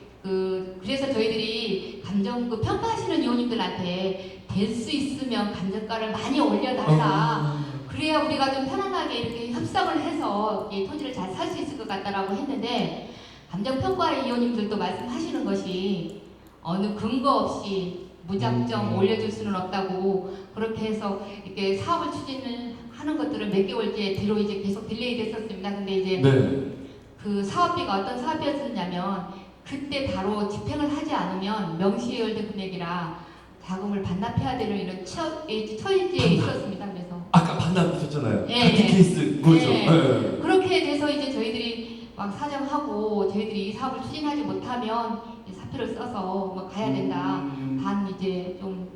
그래서 저희들이 감정 평가하시는 의원님들한테 될 수 있으면 감정가를 많이 올려달라. 그래야 우리가 좀 편안하게 이렇게 협상을 해서 이 토지를 잘 살 수 있을 것 같다라고 했는데 감정평가 의원님들도 말씀하시는 것이 어느 근거 없이 무작정 올려줄 수는 없다고 그렇게 해서 이렇게 사업을 추진을 하는 것들을 몇 개월째 뒤로 이제 계속 딜레이 됐었습니다. 근데 이제 네. 그 사업비가 어떤 사업이었느냐면 그때 바로 집행을 하지 않으면 명시월드 금액이라 자금을 반납해야 되는 이런 처지에 있었습니다. 그래서 아까 반납하셨잖아요. 예, 같은 예. 케이스 그렇죠. 예. 예. 그렇게 돼서 이제 저희들이 막 사정하고 저희들이 이 사업을 추진하지 못하면 이제 사표를 써서 뭐 가야 된다. 반 이제 좀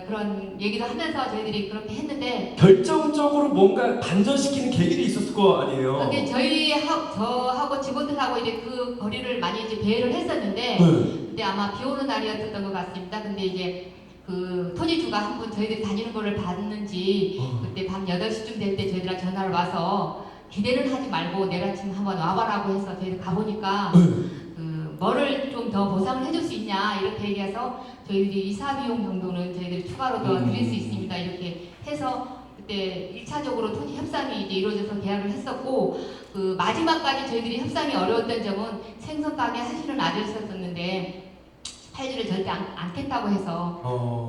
그런 얘기도 하면서 저희들이 그렇게 했는데 결정적으로 뭔가 반전시키는 계기가 있었을 거 아니에요. 그게 저하고 직원들하고 이제 그 거리를 많이 이제 배회를 했었는데 네. 근데 아마 비 오는 날이었던 것 같습니다. 근데 이제 그 토지주가 한 분 저희들이 다니는 거를 봤는지 그때 밤 8시쯤 될 때 저희들한테 전화를 와서 기대는 하지 말고 내일 아침 한번 와봐라고 해서 저희들 가보니까 뭐를 좀 더 보상을 해줄 수 있냐 이렇게 얘기해서 저희들이 이사 비용 정도는 저희들이 추가로 더 드릴 수 있습니다 이렇게 해서 그때 1차적으로 토지 협상이 이제 이루어져서 계약을 했었고 그 마지막까지 저희들이 협상이 어려웠던 점은 생선 가게 하시는 아들이 있었는데 팔지를 절대 않겠다고 해서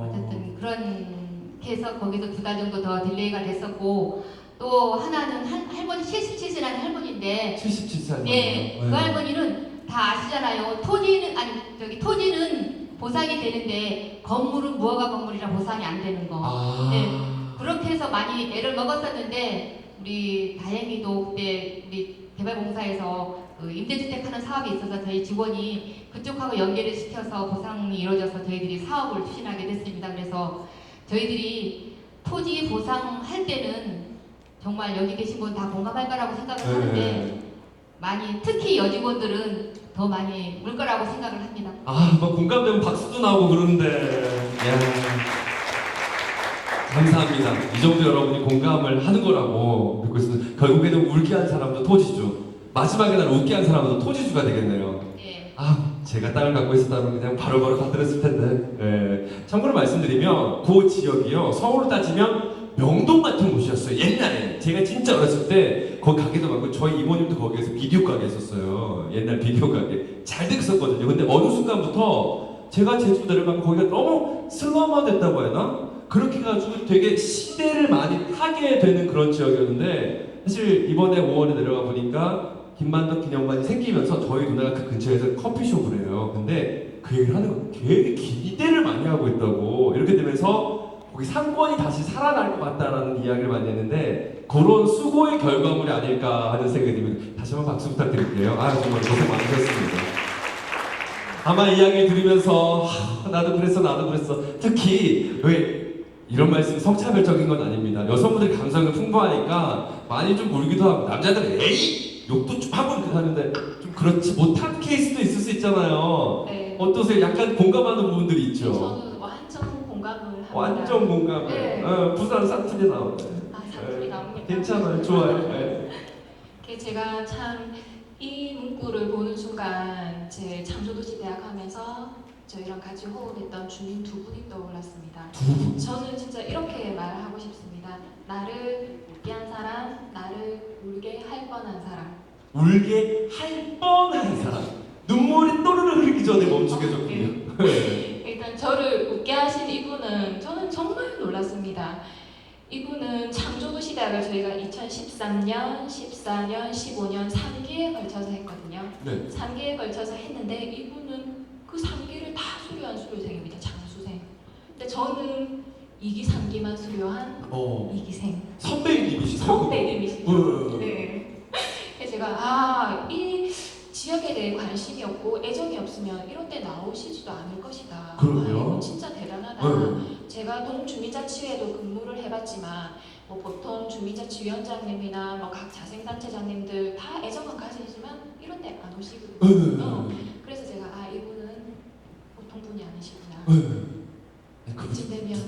어쨌든 그렇게 해서 거기서 2달 정도 더 딜레이가 됐었고 또 하나는 할머니 77세라는 할머니인데 77세 할머니. 예, 그 할머니는 다 아시잖아요. 토지는 보상이 되는데 건물은 무허가 건물이라 보상이 안 되는 거. 네, 그렇게 해서 많이 애를 먹었었는데 우리 다행히도 그때 우리 개발공사에서 그 임대주택 하는 사업이 있어서 저희 직원이 그쪽하고 연계를 시켜서 보상이 이루어져서 저희들이 사업을 추진하게 됐습니다. 그래서 저희들이 토지 보상할 때는 정말 여기 계신 분 다 공감할 거라고 생각을 하는데 많이 특히 여직원들은 더 많이 울 거라고 생각을 합니다. 막 공감되면 박수도 나오고 그러는데. 야. 감사합니다. 이 정도 여러분이 공감을 하는 거라고 믿고 있습니다. 결국에는 울게 한 사람도 토지주, 마지막에 날 웃게 한 사람도 토지주가 되겠네요. 예. 제가 땅을 갖고 있었다면 그냥 바로바로 다 들었을 텐데. 예. 참고로 말씀드리면 그 지역이요, 서울로 따지면 명동 같은 곳이었어요. 옛날에 제가 진짜 어렸을 때 거기 가게도 많고 저희 이모님도 거기에서 비디오 가게 했었어요. 옛날 비디오 가게 잘 됐었거든요. 근데 어느 순간부터 제가 제주 내려가면 거기가 너무 슬럼화 됐다고 해야 하나? 그렇게 해가지고 되게 시대를 많이 타게 되는 그런 지역이었는데 사실 이번에 5월에 내려가 보니까 김만덕 기념관이 생기면서 저희 누나가 그 근처에서 커피숍을 해요. 근데 그 얘기를 하는 거 되게 기대를 많이 하고 있다고. 이렇게 되면서 거기 상권이 다시 살아날 것 같다라는 이야기를 많이 했는데 그런 수고의 결과물이 아닐까 하는 생각이 듭니다. 다시 한번 박수 부탁드릴게요. 정말 고생 많으셨습니다. 아마 이야기를 들으면서 나도 그랬어 특히 왜 이런 말씀 성차별적인 건 아닙니다. 여성분들이 감성이 풍부하니까 많이 좀 울기도 하고 남자들은 에이! 욕도 좀 하고 이렇게 하는데 좀 그렇지 못한 케이스도 있을 수 있잖아요. 네. 어떠세요? 약간 공감하는 부분들이 있죠? 저는 완전 공감을 합니다. 완전 공감해. 네. 부산 사투리 나오네. 사투리 나옵니다. 괜찮아요. 좋아요. 네. 제가 참 이 문구를 보는 순간 제 창조도시대학 하면서 저희랑 같이 호흡했던 주민 두 분이 떠올랐습니다. 저는 진짜 이렇게 말하고 싶습니다. 나를 웃게 한 사람, 나를 울게 할 뻔한 사람. 울게 할 뻔한 사람. 눈물이 또르르 흐르기 전에 멈추게 줬군요. 일단 저를 웃게 하신 이분은 저는 정말 놀랐습니다. 이분은 창조도시대학을 저희가 2013년, 14년, 15년 3기에 걸쳐서 했거든요. 네. 3기에 걸쳐서 했는데 이분은 그 3기를 다 수료한 수료생입니다. 장수생. 근데 저는 2기, 3기만 수료한 2기생. 선배님이시죠? 선배님이시죠. 네. 그래서 제가 이 지역에 대해 관심이 없고 애정이 없으면 이런 데 나오시지도 않을 것이다. 그러게요. 이건 진짜 대단하다. 제가 동주민자치회도 근무를 해봤지만 뭐 보통 주민자치위원장님이나 뭐 각 자생단체장님들 다 애정은 가지지만 이런 데 안 오시거든요. 그래서 제가 이분은 보통 분이 아니시구나. 그쯤 되면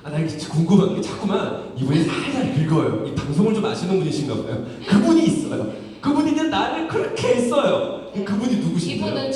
나 이게 진짜 궁금한 게 자꾸만 이분이 살살 긁어요. 이 방송을 좀 아시는 분이신가 봐요. 그분이 있어요. 그분이 이제 나를 그렇게 했어요. 그분이 누구신가요? 이분은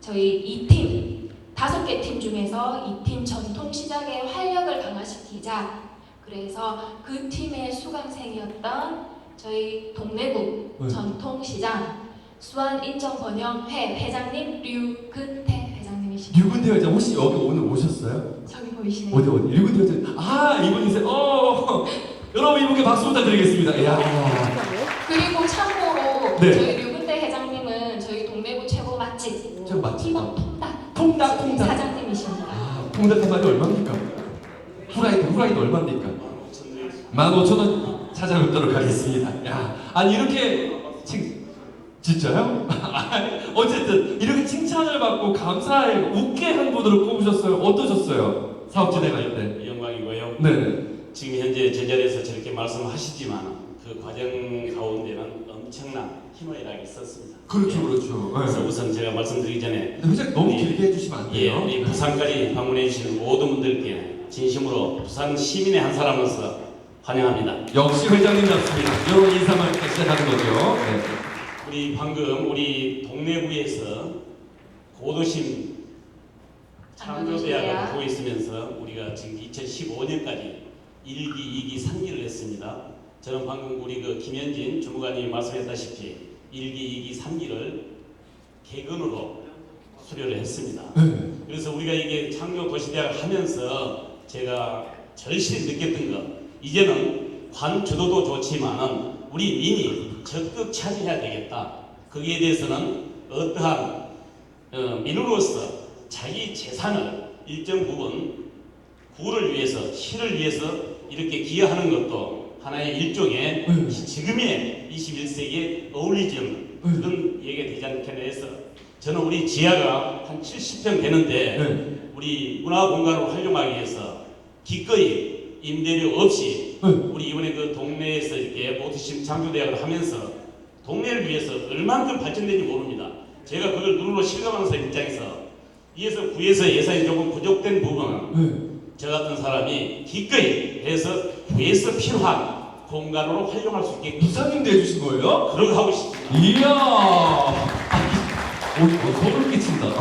저희 2팀 5개 팀 중에서 2팀 전통시장의 활력을 강화시키자. 그래서 그 팀의 수강생이었던 저희 동래구 전통시장 수안인정번영회 회장님 류근태 회장님이십니다. 류근태 회장 혹시 여기 오늘 오셨어요? 저기 보이시네요. 어디 류근태 회장. 아 이분이세요. 여러분 이분께 박수 부탁드리겠습니다. 이야. 그리고 참고로 네. 저희 류근태 회장님은 저희 동래구 최고 맛집 최고 맛집. 희망 통닭 통닭. 사장님이십니다. 통닭 한 마리 얼마입니까? 후라이드 얼마입니까? 15,000원 찾아뵙도록 하겠습니다. 야, 아니 이렇게 진짜요? 어쨌든 이렇게 칭찬을 받고 감사해 웃게 한 분으로 꼽으셨어요. 어떠셨어요? 사업 진행할 때. 영광이고요. 네. 지금 현재 제자리에서 저렇게 말씀하시지만 그 과정 가운데는 엄청난 희노애락이 있었습니다. 그렇죠, 그렇죠. 그래서 네. 우선 제가 말씀드리기 전에 회장님 너무 길게 해주시면 안 예, 돼요. 우리 부산까지 방문해 주시는 모든 분들께 진심으로 부산 시민의 한 사람으로서 환영합니다. 역시 회장님답습니다. 이런 인사만 이렇게 시작하는 거죠. 네. 우리 방금 우리 동래구에서 고도심 창조대학을 보고 있으면서 우리가 지금 2015년까지 1기, 2기, 3기를 했습니다. 저는 방금 우리 그 김현진 주무관님이 말씀했다시피 1기, 2기, 3기를 개근으로 수료를 했습니다. 네. 그래서 우리가 이게 창조도시대학을 하면서 제가 절실히 느꼈던 것, 이제는 관주도도 좋지만은 우리 민이 적극 차지해야 되겠다. 거기에 대해서는 어떠한 민으로서 자기 재산을 일정 부분 구를 위해서, 시를 위해서 이렇게 기여하는 것도 하나의 일종의 지금의 21세기에 어울리지 않는 그런 얘기가 되지 않겠나 해서 저는 우리 지하가 한 70평 되는데 우리 문화 공간을 활용하기 위해서 기꺼이 임대료 없이 우리 이번에 그 동네에서 이렇게 모두심 창조대학을 하면서 동네를 위해서 얼만큼 발전된지 모릅니다. 제가 그걸 눈으로 실감하는 사람 입장에서 이에서 구에서 예산이 조금 부족된 부분은 저 같은 사람이 기꺼이 해서 구에서 필요한 공간으로 활용할 수 있게끔 부사님도 해주신 거예요? 그러고 하고 싶습니다. 이야. 소름 끼친다.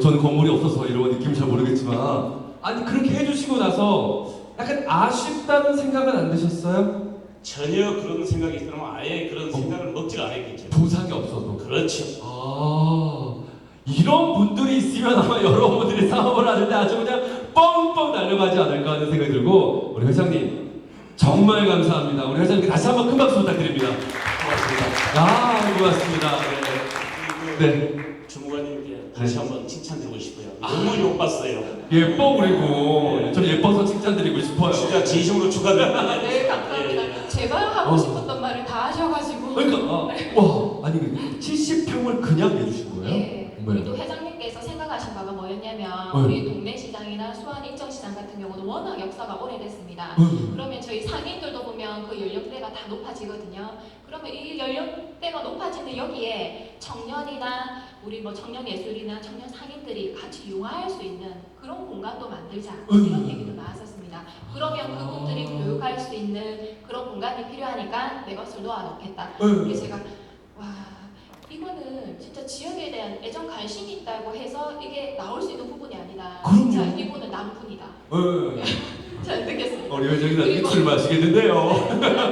저는 건물이 없어서 이런 느낌 잘 모르겠지만 아니 그렇게 해주시고 나서 약간 아쉽다는 생각은 안 드셨어요? 전혀 그런 생각이 있다면 아예 그런 생각을 먹지가 않았겠죠. 보상이 없어도. 그렇죠. 아 이런 분들이 있으면 아마 여러분들이 사업을 하는데 아주 그냥 뻥뻥 날려가지 않을까 하는 생각이 들고 우리 회장님 정말 감사합니다. 우리 회장님 다시 한번 큰 박수 부탁드립니다. 고맙습니다. 아 고맙습니다. 네. 주무관님께 다시 한번 칭찬드리고 싶어요. 너무 욕봤어요. 예뻐 그리고 전 예뻐서 칭찬드리고 싶어요. 진짜 진심으로 축하드립니다. 네, 감사합니다. 제가 하고 싶었던 말을 다 하셔가지고. 그러니까 와 아니 70평을 그냥 내주신 거예요? 네. 우리 또 회장님께서 생각하신 바가 뭐였냐면 우리 동네 시장이나 수안 인정시장 같은 경우는 워낙 역사가 오래됐습니다. 그러면 저희 상인들도 보면 그 연령대가 다 높아지거든요. 그러면 이 연령대가 높아지는 여기에 청년이나 우리 뭐 청년 예술이나 청년 상인들이 같이 융화할 수 있는 그런 공간도 만들자 이런 얘기도 나왔었습니다. 그러면 그분들이 교육할 수 있는 그런 공간이 필요하니까 내 것을 놓아놓겠다. 그래서 제가 와 이거는 진짜 지역에 대한 애정 관심이 있다고 해서 이게 나올 수 있는 부분이 아니다. 진짜 이분은 남분이다. 잘 느꼈습니다. 우리 회장님 술 마시겠는데요.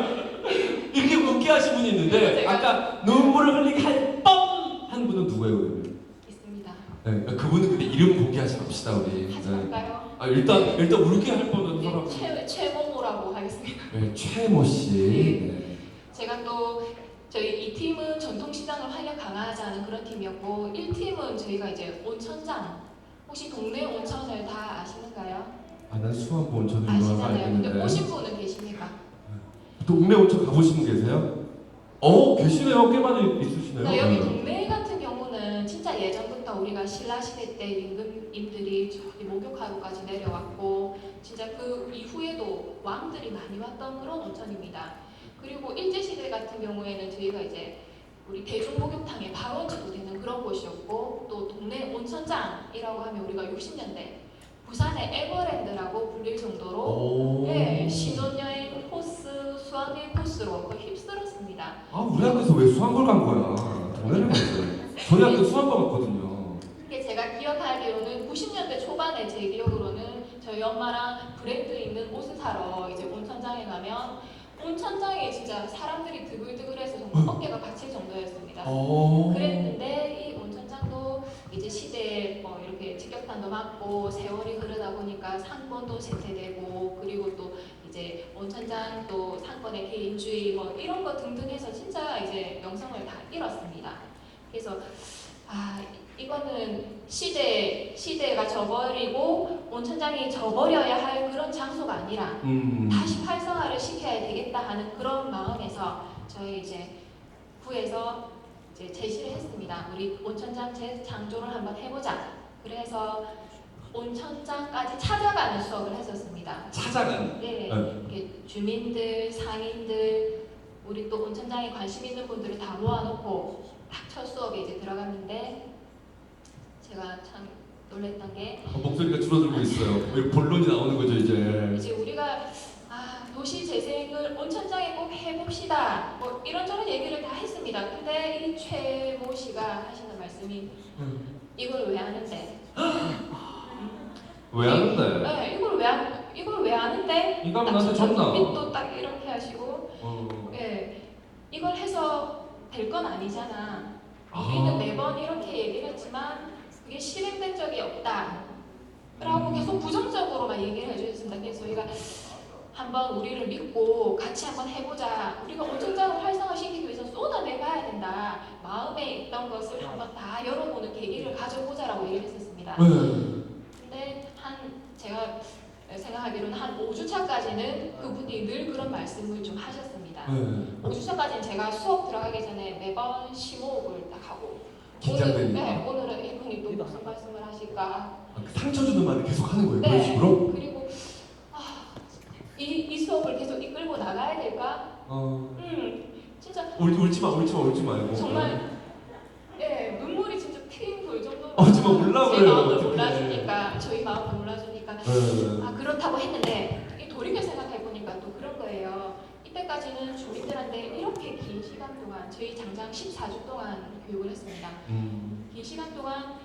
이렇게 웃게 하신 분이 있는데 아까 눈물을 흘리게 할 뻔한 분은 누구예요? 있습니다. 네, 그분은 근데 이름 공개하지 맙시다 우리. 하지 말까요? 아 일단 울게 할 뻔한 사람. 최모모라고 하겠습니다. 네, 최모 씨. 네. 제가 또 저희 이 팀은 전통시장을 활력 강화하자는 그런 팀이었고 1팀은 저희가 이제 온천장 혹시 동네 온천을 다 아시는가요? 난 수원구 온천을 아시잖아요. 근데 오신 분은 계십니까? 동네 온천 가보신 분 계세요? 계시네요. 꽤 많이 있으시네요. 네, 여기 동네 같은 경우는 진짜 예전부터 우리가 신라시대 때 임금님들이 저기 목욕하러까지 내려왔고 진짜 그 이후에도 왕들이 많이 왔던 그런 온천입니다. 그리고 일제시대 같은 경우에는 저희가 이제 우리 대중목욕탕의 발원지도 되는 그런 곳이었고 또 동네 온천장이라고 하면 우리가 60년대 부산의 에버랜드라고 불릴 정도로 오. 네, 신혼여행 코스, 수학여행 코스로 거의 휩쓸었습니다. 아 우리 학교에서 왜 수학을 간 거야? 동네를 갔어요. 저희 학교 수학과 갔거든요. 이게 제가 기억하기로는 90년대 초반에 제 기억으로는 저희 엄마랑 브랜드 있는 옷을 사러 이제 온천장에 가면 온천장에 진짜 사람들이 드글드글해서 정말 어깨가 받칠 정도였습니다. 그랬는데 이 온천장도 이제 시대에 뭐 이렇게 직격탄도 맞고 세월이 흐르다 보니까 상권도 쇠퇴되고 그리고 또 이제 온천장 또 상권의 개인주의 뭐 이런 거 등등 해서 진짜 이제 명성을 다 잃었습니다. 그래서 아 이거는 시대가 져버리고 온천장이 져버려야 할 그런 장소가 아니라 다시 활성화를 시켜야 되겠다 하는 그런 마음에서 저희 이제 구에서 이제 제시를 했습니다. 우리 온천장 재창조를 한번 해보자. 그래서 온천장까지 찾아가는 수업을 했었습니다. 찾아가는? 네, 네. 이렇게 주민들, 상인들, 우리 또 온천장에 관심 있는 분들을 다 모아놓고 딱 첫 수업에 이제 들어갔는데 제가 참 놀랬던 게 목소리가 줄어들고 있어요. 왜 본론이 나오는 거죠 이제? 이제 우리가 도시 재생을 온천장에 꼭 해봅시다 뭐 이런저런 얘기를 다 했습니다. 근데 이 최모 씨가 하시는 말씀이 이걸 왜 하는데? 왜 하는데? 네, 이걸 왜 하는데? 이거 하면 나한테 줬나? 빛도 딱 이렇게 하시고, 예, 이걸 해서 될 건 아니잖아. 우리는 매번 이렇게 얘기를 했지만 그게 실행된 적이 없다라고 계속 부정적으로만 얘기를 해주셨습니다. 그래서 저희가 한번 우리를 믿고 같이 한번 해보자. 우리가 온천장을 활성화시키기 위해서 쏟아내봐야 된다. 마음에 있던 것을 한번 다 열어보는 계기를 가져보자라고 얘기를 했었습니다. 근데 제가 생각하기로는 한 5주차까지는 그분이 늘 그런 말씀을 좀 하셨습니다. 5주차까지는 제가 수업 들어가기 전에 매번 심호흡을 딱 하고 긴장되니까. 오늘은 이분이 또 무슨 말씀을 하실까. 상처 주는 말을 계속 하는 거예요. 네. 그런 식으로? 그리고 이 수업을 계속 이끌고 나가야 될까? 진짜 울지 말고. 정말 눈물이 진짜 핑 돌 정도로 정말 올라오네요. 제 마음을 어떡해. 몰라주니까 저희 마음을 몰라주니까 그렇다고 했는데 돌이켜 생각해 보니까 또 그런 거예요. 이때까지는 주민들한테 이렇게 긴 시간 동안 저희 장장 14주 동안 교육을 했습니다. 긴 시간 동안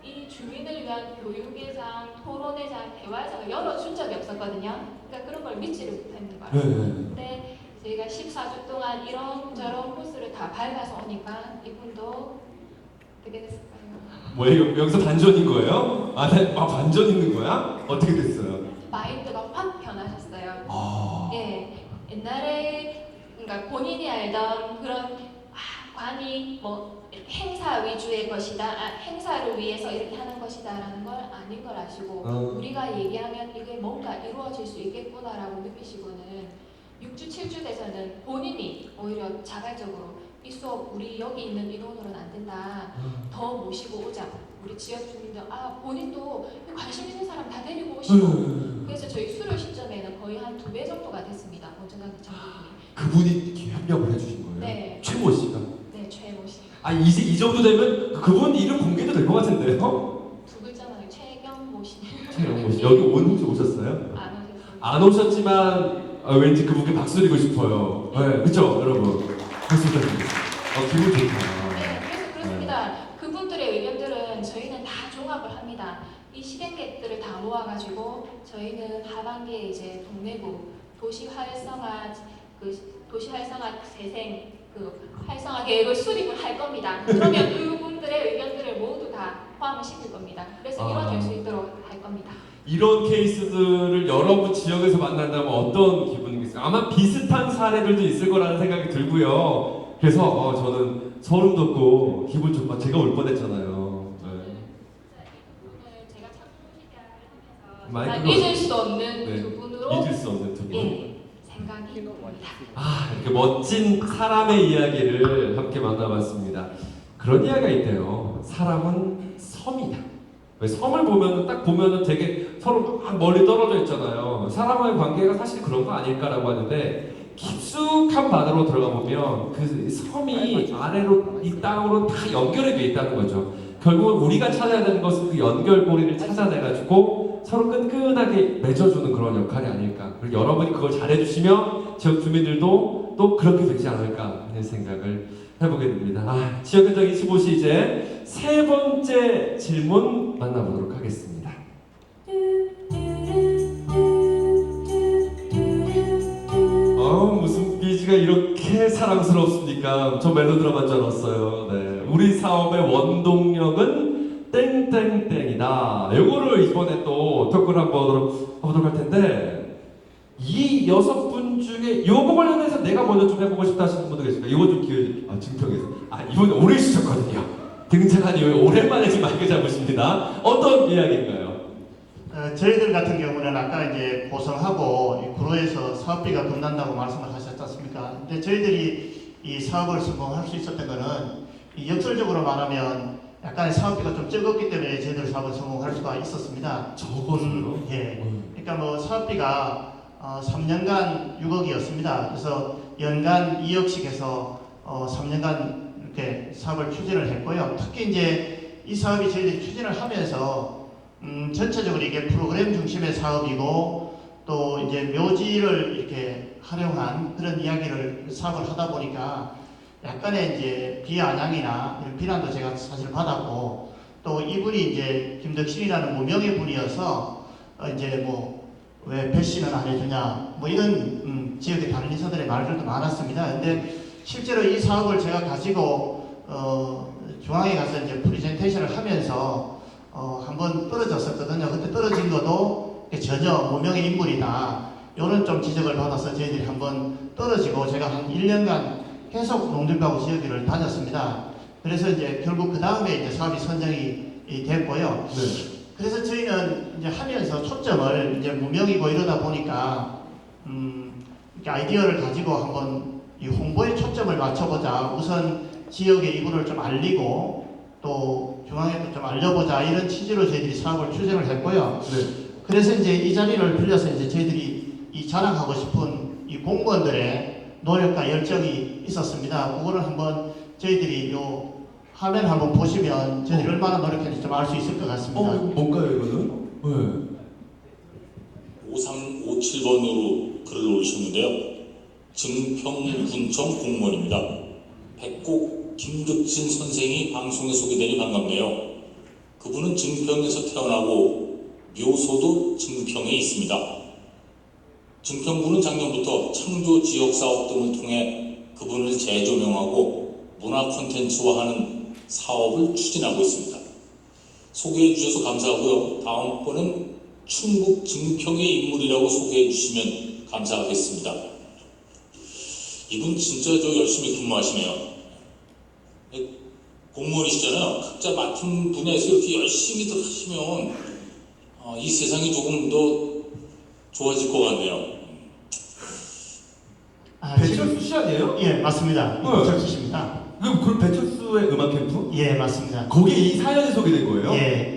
이 주민을 위한 교육의 장, 토론의 장, 대화의 장을 열어준 적이 없었거든요. 그러니까 그런 걸 믿지를 못했는 거예요. 근데 저희가 14주 동안 이런저런 코스를 다 밟아서 오니까 이분도 어떻게 됐을까요? 뭐예요? 여기서 반전 거예요? 반전 있는 거야? 어떻게 됐어요? 마인드가 확 변하셨어요. 예, 옛날에 그러니까 본인이 알던 그런 관이 뭐 행사 위주의 것이다, 행사를 위해서 이렇게 하는 것이다라는 걸 아닌 걸 아시고 우리가 얘기하면 이게 뭔가 이루어질 수 있겠구나라고 느끼시고는 6주, 7주 돼서는 본인이 오히려 자발적으로 이 수업 우리 여기 있는 인원으로는 안 된다. 더 모시고 오자. 우리 지역 주민들 본인도 관심 있는 사람 다 데리고 오시고 그래서 저희 수료 시점에는 거의 한 2배 정도가 됐습니다. 온천장 장부분이. 그분이 이렇게 협력을 해주신 거예요? 네. 최모 씨가? 네, 최모 씨. 이제 이 정도 되면 그분 이름 공개도 될 것 같은데요? 두 글자만 최경모 씨. 최경모 씨. 여기 혹시 오셨어요? 안 오셨어요. 안 오셨지만 왠지 그분께 박수 드리고 싶어요. 네, 그쵸 여러분? 박수 드립니다. 기분 좋다. 네, 그래서 그렇습니다. 그분들의 의견들은 저희는 다 종합을 합니다. 이 실행객들을 다 모아가지고 저희는 하반기에 이제 동래구 도시 활성화 재생 활성화 계획을 수립을 할 겁니다. 그러면 그분들의 의견들을 모두 다 포함을 시킬 겁니다. 그래서 이루어질 수 있도록 할 겁니다. 이런 케이스들을 여러분 지역에서 만난다면 어떤 기분이겠어요? 아마 비슷한 사례들도 있을 거라는 생각이 들고요. 그래서 저는 소름 돋고 기분 좋고 제가 울 뻔했잖아요. 제가 참 하면서 잊을 수 없는 두 분으로 잊을 수 없는 두 분. 생각이 듭니다. 이렇게 멋진 사람의 이야기를 함께 만나봤습니다. 그런 이야기가 있대요. 사람은 섬이다. 왜 섬을 딱 보면은 되게 서로 막 멀리 떨어져 있잖아요. 사람과의 관계가 사실 그런 거 아닐까라고 하는데 깊숙한 바다로 들어가 보면 그 섬이 아래로 이 땅으로 다 연결이 돼 있다는 거죠. 결국은 우리가 찾아야 되는 것은 그 연결고리를 찾아내가지고 서로 끈끈하게 맺어주는 그런 역할이 아닐까. 그리고 여러분이 그걸 잘해주시면 지역 주민들도 또 그렇게 되지 않을까 하는 생각을 해보게 됩니다. 지역 현장 25시 이제 세 번째 질문 만나보도록 하겠습니다. 무슨 비지가 이렇게 사랑스럽습니까? 저 멜로드라마인 줄 알았어요. 네. 우리 사업의 원동력은 땡땡땡이다. 요거를 이번에 또 토크를 한번 해보도록 할 텐데, 이 6분 중에 요거 관련해서 내가 먼저 좀 해보고 싶다 하시는 분도 계십니까? 이거 좀 기회, 증평에서. 이분 오래 주셨거든요. 등장한 이후에 오랜만에 지금 마이크 잡으십니다. 어떤 이야기인가요? 저희들 같은 경우는 아까 이제 고성하고 이 구로에서 사업비가 끝난다고 말씀을 하셨지 않습니까? 근데 저희들이 이 사업을 성공할 수 있었던 거는 이 역설적으로 말하면 약간의 사업비가 좀 적었기 때문에 저희들 사업을 성공할 수가 있었습니다. 적었어요? 예. 그러니까 뭐 사업비가 3년간 6억이었습니다. 그래서 연간 2억씩 해서 3년간 이렇게 사업을 추진을 했고요. 특히 이제 이 사업이 저희들이 추진을 하면서 전체적으로 이게 프로그램 중심의 사업이고 또 이제 묘지를 이렇게 활용한 그런 이야기를 사업을 하다 보니까 약간의 이제 비아냥이나 이런 비난도 제가 사실 받았고 또 이분이 이제 김덕신이라는 무명의 분이어서 이제 뭐 왜 배신은 안 해주냐 뭐 이런 지역의 다른 인사들의 말들도 많았습니다. 근데 실제로 이 사업을 제가 가지고 중앙에 가서 이제 프레젠테이션을 하면서 한번 떨어졌었거든요. 그때 떨어진 것도 전혀 무명의 인물이다. 이런 좀 지적을 받아서 저희들이 한번 떨어지고 제가 한 1년간 계속 농들가구 지역을 다녔습니다. 그래서 이제 결국 그 다음에 이제 사업이 선정이 됐고요. 네. 그래서 저희는 이제 하면서 초점을 이제 무명이고 이러다 보니까 이렇게 아이디어를 가지고 한번 이 홍보에 초점을 맞춰보자. 우선 지역에 이분을 좀 알리고 또 중앙에도 좀 알려보자 이런 취지로 저희들이 사업을 추진을 했고요. 네. 그래서 이제 이 자리를 빌려서 이제 저희들이 이 자랑하고 싶은 이 공무원들의 노력과 열정이 있었습니다. 그거를 한번 저희들이 요 화면 한번 보시면 저희들이 얼마나 노력했는지 좀 알 수 있을 것 같습니다. 뭔가요 이거는? 네. 5357번으로 글을 올리셨는데요. 증평군청 공무원입니다. 백곡 김덕진 선생이 방송에 소개되니 반갑네요. 그분은 증평에서 태어나고 묘소도 증평에 있습니다. 증평군은 작년부터 창조 지역사업 등을 통해 그분을 재조명하고 문화 콘텐츠화하는 사업을 추진하고 있습니다. 소개해 주셔서 감사하고요. 다음번은 충북 증평의 인물이라고 소개해 주시면 감사하겠습니다. 이분 진짜 열심히 근무하시네요. 공무원이시잖아요. 각자 맡은 분야에서 이렇게 열심히들 하시면 이 세상이 조금 더 좋아질 것 같네요. 배철수 씨 아니에요? 예, 맞습니다. 배철수 씨입니다. 그럼 배철수의 음악 캠프? 예, 맞습니다. 거기에 이 사연이 소개된 거예요? 예.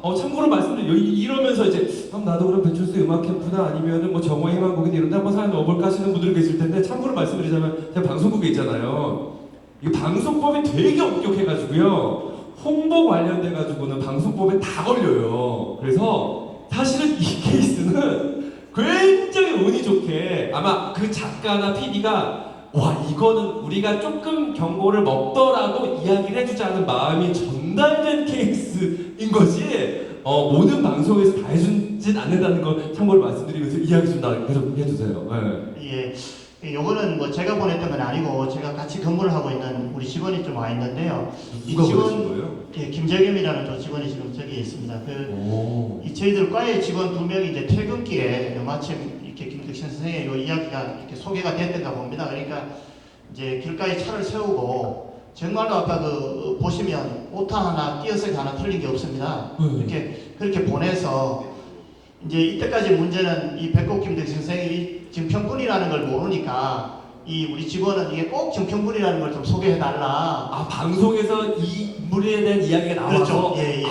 참고로 말씀드리면 이러면서 이제 나도 그럼 배철수의 음악 캠프나 아니면은 뭐 정호의 희망곡이나 이런 데 한번 사연 넣어볼까 하시는 분들이 계실 텐데 참고로 말씀드리자면 제가 방송국에 있잖아요. 이 방송법이 되게 엄격해가지고요. 홍보 관련돼가지고는 방송법에 다 걸려요. 그래서 사실은 이 케이스는 굉장히 운이 좋게 아마 그 작가나 PD가 와 이거는 우리가 조금 경고를 먹더라도 이야기를 해주자는 마음이 전달된 케이스인 것이 모든 방송에서 다 해주진 않는다는 걸 참고로 말씀드리면서 이야기 좀 계속 해주세요. 네. 예, 요거는 뭐 제가 보냈던 건 아니고 제가 같이 근무를 하고 있는 우리 직원이 좀 와 있는데요. 누가 보내신 거예요? 예, 김재겸이라는 저 직원이 지금 저기 있습니다. 이 저희들 과의 직원 2명이 이제 퇴근길에 마침 이렇게 김덕신 선생의 요 이야기가 이렇게 소개가 됐던가 봅니다. 그러니까 이제 길가에 차를 세우고 정말로 아까 보시면 오타 하나, 띄어쓰기 하나 틀린 게 없습니다. 이렇게 그렇게 보내서 이제 이때까지 문제는 이 백곡 김덕신 선생이 증평군이라는 걸 모르니까 이 우리 직원은 이게 꼭 증평군이라는 걸 좀 소개해달라. 방송에서 이 인물에 대한 이야기가 나와서 그렇죠. 예.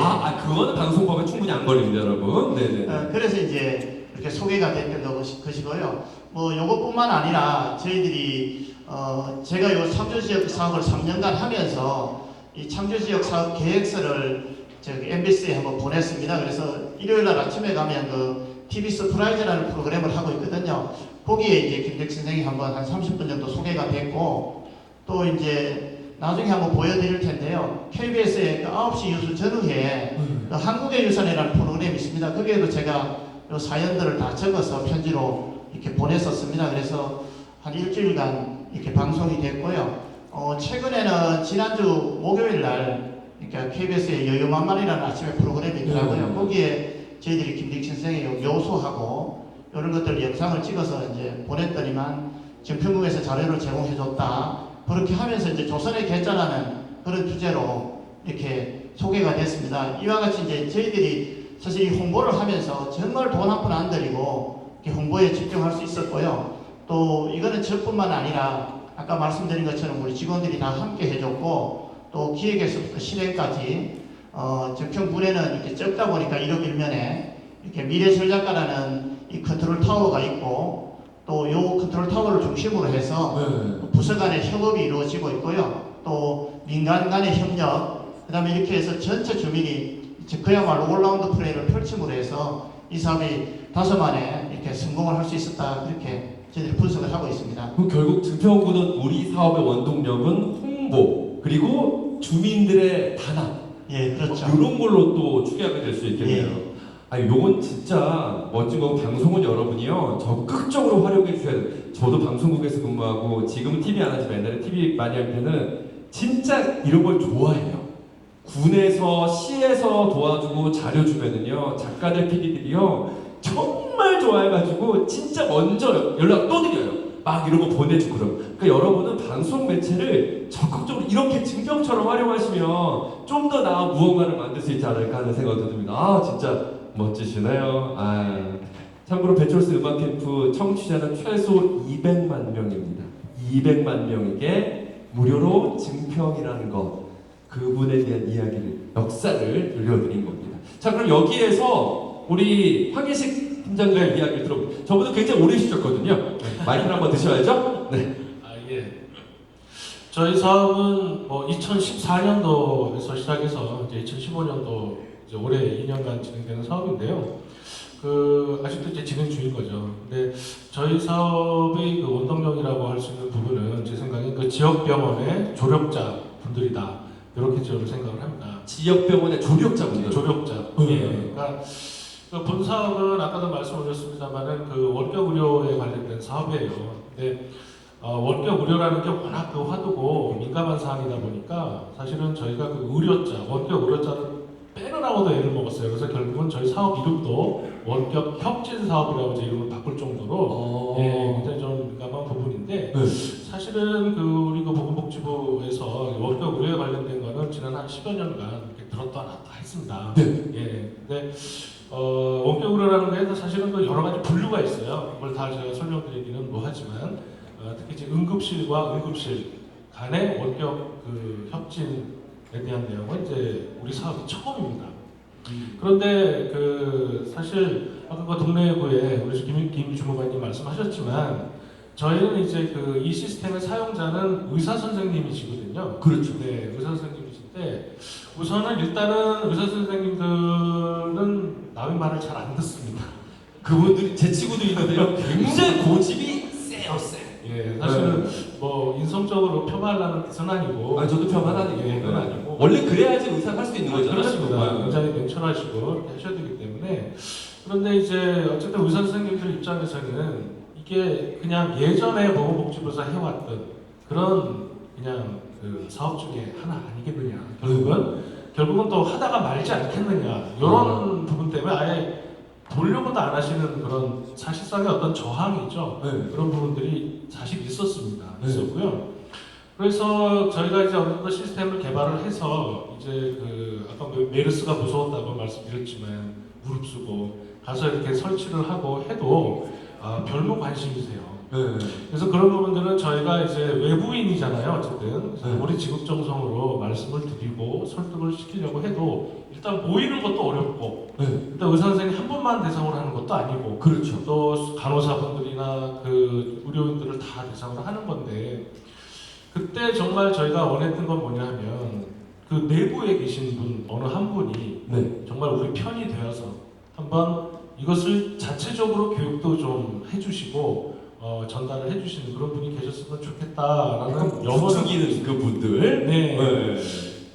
그거는 방송법에 충분히 안 걸립니다, 여러분. 네네. 그래서 이제 이렇게 소개가 됐던 것이고요. 뭐 요것뿐만 아니라 저희들이 제가 요 창조지역 사업을 3년간 하면서 이 창조지역 사업 계획서를 저기 MBC에 한번 보냈습니다. 그래서 일요일 날 아침에 가면 그 TV 서프라이즈라는 프로그램을 하고 있거든요. 거기에 이제 김덕 선생이 한번 한 30분 정도 소개가 됐고, 또 이제 나중에 한번 보여드릴 텐데요. KBS의 그 9시 뉴스 전후에 그 한국의 유산이라는 프로그램이 있습니다. 거기에도 제가 요 사연들을 다 적어서 편지로 이렇게 보냈었습니다. 그래서 한 일주일간 이렇게 방송이 됐고요. 최근에는 지난주 목요일 날 그러니까 KBS의 여유만만이라는 아침에 프로그램이 있더라고요. 거기에 저희들이 김덕진 선생의 묘소하고 이런 것들 영상을 찍어서 이제 보냈더니만 정평국에서 자료를 제공해줬다. 그렇게 하면서 이제 조선의 계자라는 그런 주제로 이렇게 소개가 됐습니다. 이와 같이 이제 저희들이 사실 이 홍보를 하면서 정말 돈 한 푼 안 들이고 이렇게 홍보에 집중할 수 있었고요. 또 이거는 저뿐만 아니라 아까 말씀드린 것처럼 우리 직원들이 다 함께 해줬고, 또 기획에서부터 실행까지 정평군에는 이렇게 적다 보니까 1억 1면에 이렇게 미래전략가라는 이 컨트롤 타워가 있고, 또 요 컨트롤 타워를 중심으로 해서 부서 간의 협업이 이루어지고 있고요. 또 민간 간의 협력, 그 다음에 이렇게 해서 전체 주민이 그야말로 올라운드 플레이를 펼침으로 해서 이 사업이 5만에 이렇게 성공을 할 수 있었다. 그렇게 저희들이 분석을 하고 있습니다. 그럼 결국 증평군은 우리 사업의 원동력은 홍보 그리고 주민들의 단합. 예, 그렇죠. 이런 걸로 또 추계하게 될 수 있겠네요. 예. 아니, 요건 진짜 멋진 거고, 방송은 여러분이요 적극적으로 활용해 주셔야 돼요. 저도 방송국에서 근무하고 지금은 TV 안 하지만 옛날에 TV 많이 할 때는 진짜 이런 걸 좋아해요. 군에서 시에서 도와주고 자료 주면은요 작가들 PD들이요 정말 좋아해가지고 진짜 먼저 연락 또 드려요. 막 이런 거 보내주고 그럼. 그러니까 여러분은 방송 매체를 적극적으로 이렇게 증평처럼 활용하시면 좀 더 나은 무언가를 만들 수 있지 않을까 하는 생각이 듭니다. 아 진짜 멋지시네요. 아 참고로 배철수 음악 캠프 청취자는 최소 200만 명입니다. 200만 명에게 무료로 증평이라는 것, 그분에 대한 이야기를, 역사를 들려드린 겁니다. 자, 그럼 여기에서 우리 황예식 팀장님의 이야기를 들어보죠. 저분은 굉장히 오래 쉬셨거든요. 마이크를 한번 드셔야죠. 네. 예. 저희 사업은 뭐 2014년도에서 시작해서 이제 2015년도 이제 올해 2년간 진행되는 사업인데요. 아직도 이제 진행 중인 거죠. 근데 저희 사업의 그 원동력이라고 할 수 있는 부분은 제 생각엔 그 지역 병원의 조력자 분들이다. 이렇게 저는 생각을 합니다. 지역 병원의 조력자분들. 조력자. 예. 그러니까 본 사업은 아까도 말씀드렸습니다만은 그 원격 의료에 관련된 사업이에요. 근데 원격 의료라는 게 워낙 그 화두고 민감한 사안이다 보니까 사실은 저희가 그 의료자, 원격 의료자를 빼느라고도 애를 먹었어요. 그래서 결국은 저희 사업 이름도 원격 협진 사업이라고 이제 이름을 바꿀 정도로 굉장히 좀 민감한 부분인데 사실은 우리 보건복지부에서 원격 의료에 관련된 거는 지난 한 10여 년간 이렇게 들었다 놨다 했습니다. 예. 근데 원격 의료라는 게 사실은 여러 가지 분류가 있어요. 그걸 다 제가 설명드리기는 뭐하지만 특히 이제 응급실과 응급실 간의 원격 협진에 대한 내용은 이제 우리 사업이 처음입니다. 그런데 사실 아까 동래구에 우리 김 주무관님 말씀하셨지만 저희는 이제 이 시스템의 사용자는 의사 선생님이시거든요. 그렇죠. 네, 의사 선생님이신데 우선은 일단은 의사 선생님들은 남의 말을 잘 안 듣습니다. 그분들이 제 친구도 있는데요. 굉장히 고집이 세요, 세. 예, 사실은 뭐 인성적으로 폄하하려는 뜻은 아니고. 저도 폄하는 예, 그건 아니고. 원래 그래야지 의사를 할 수 있는 거잖아요. 그렇습니다. 굉장히 냉철하시고 이렇게 하셔야 되기 때문에. 그런데 이제 어쨌든 의사 선생님들 입장에서는 이게 그냥 예전에 보건복지부에서 해왔던 그런 그냥 사업 중에 하나 아니겠느냐. 결국은 또 하다가 말지 않겠느냐. 이런 부분 때문에 아예 돌려보도 안 하시는 그런 사실상의 어떤 저항이 있죠. 그런 부분들이 사실 있었습니다. 있었고요. 그래서 저희가 이제 어느 정도 시스템을 개발을 해서 이제 아까 메르스가 무서웠다고 말씀드렸지만 무릅쓰고 가서 이렇게 설치를 하고 해도 별로 관심이세요. 그래서 그런 부분들은 저희가 이제 외부인이잖아요. 어쨌든 우리 지극정성으로 말씀을 드리고 설득을 시키려고 해도 일단 모이는 것도 어렵고 일단 의사 선생님 한 분만 대상으로 하는 것도 아니고 그렇죠. 또 간호사분들이나 의료인들을 다 대상으로 하는 건데 그때 정말 저희가 원했던 건 뭐냐 하면 그 내부에 계신 분 어느 한 분이 네. 정말 우리 편이 되어서 한번 이것을 자체적으로 교육도 좀 해주시고 전달을 해주시는 그런 분이 계셨으면 좋겠다라는 부추기는 그분들. 네. 네.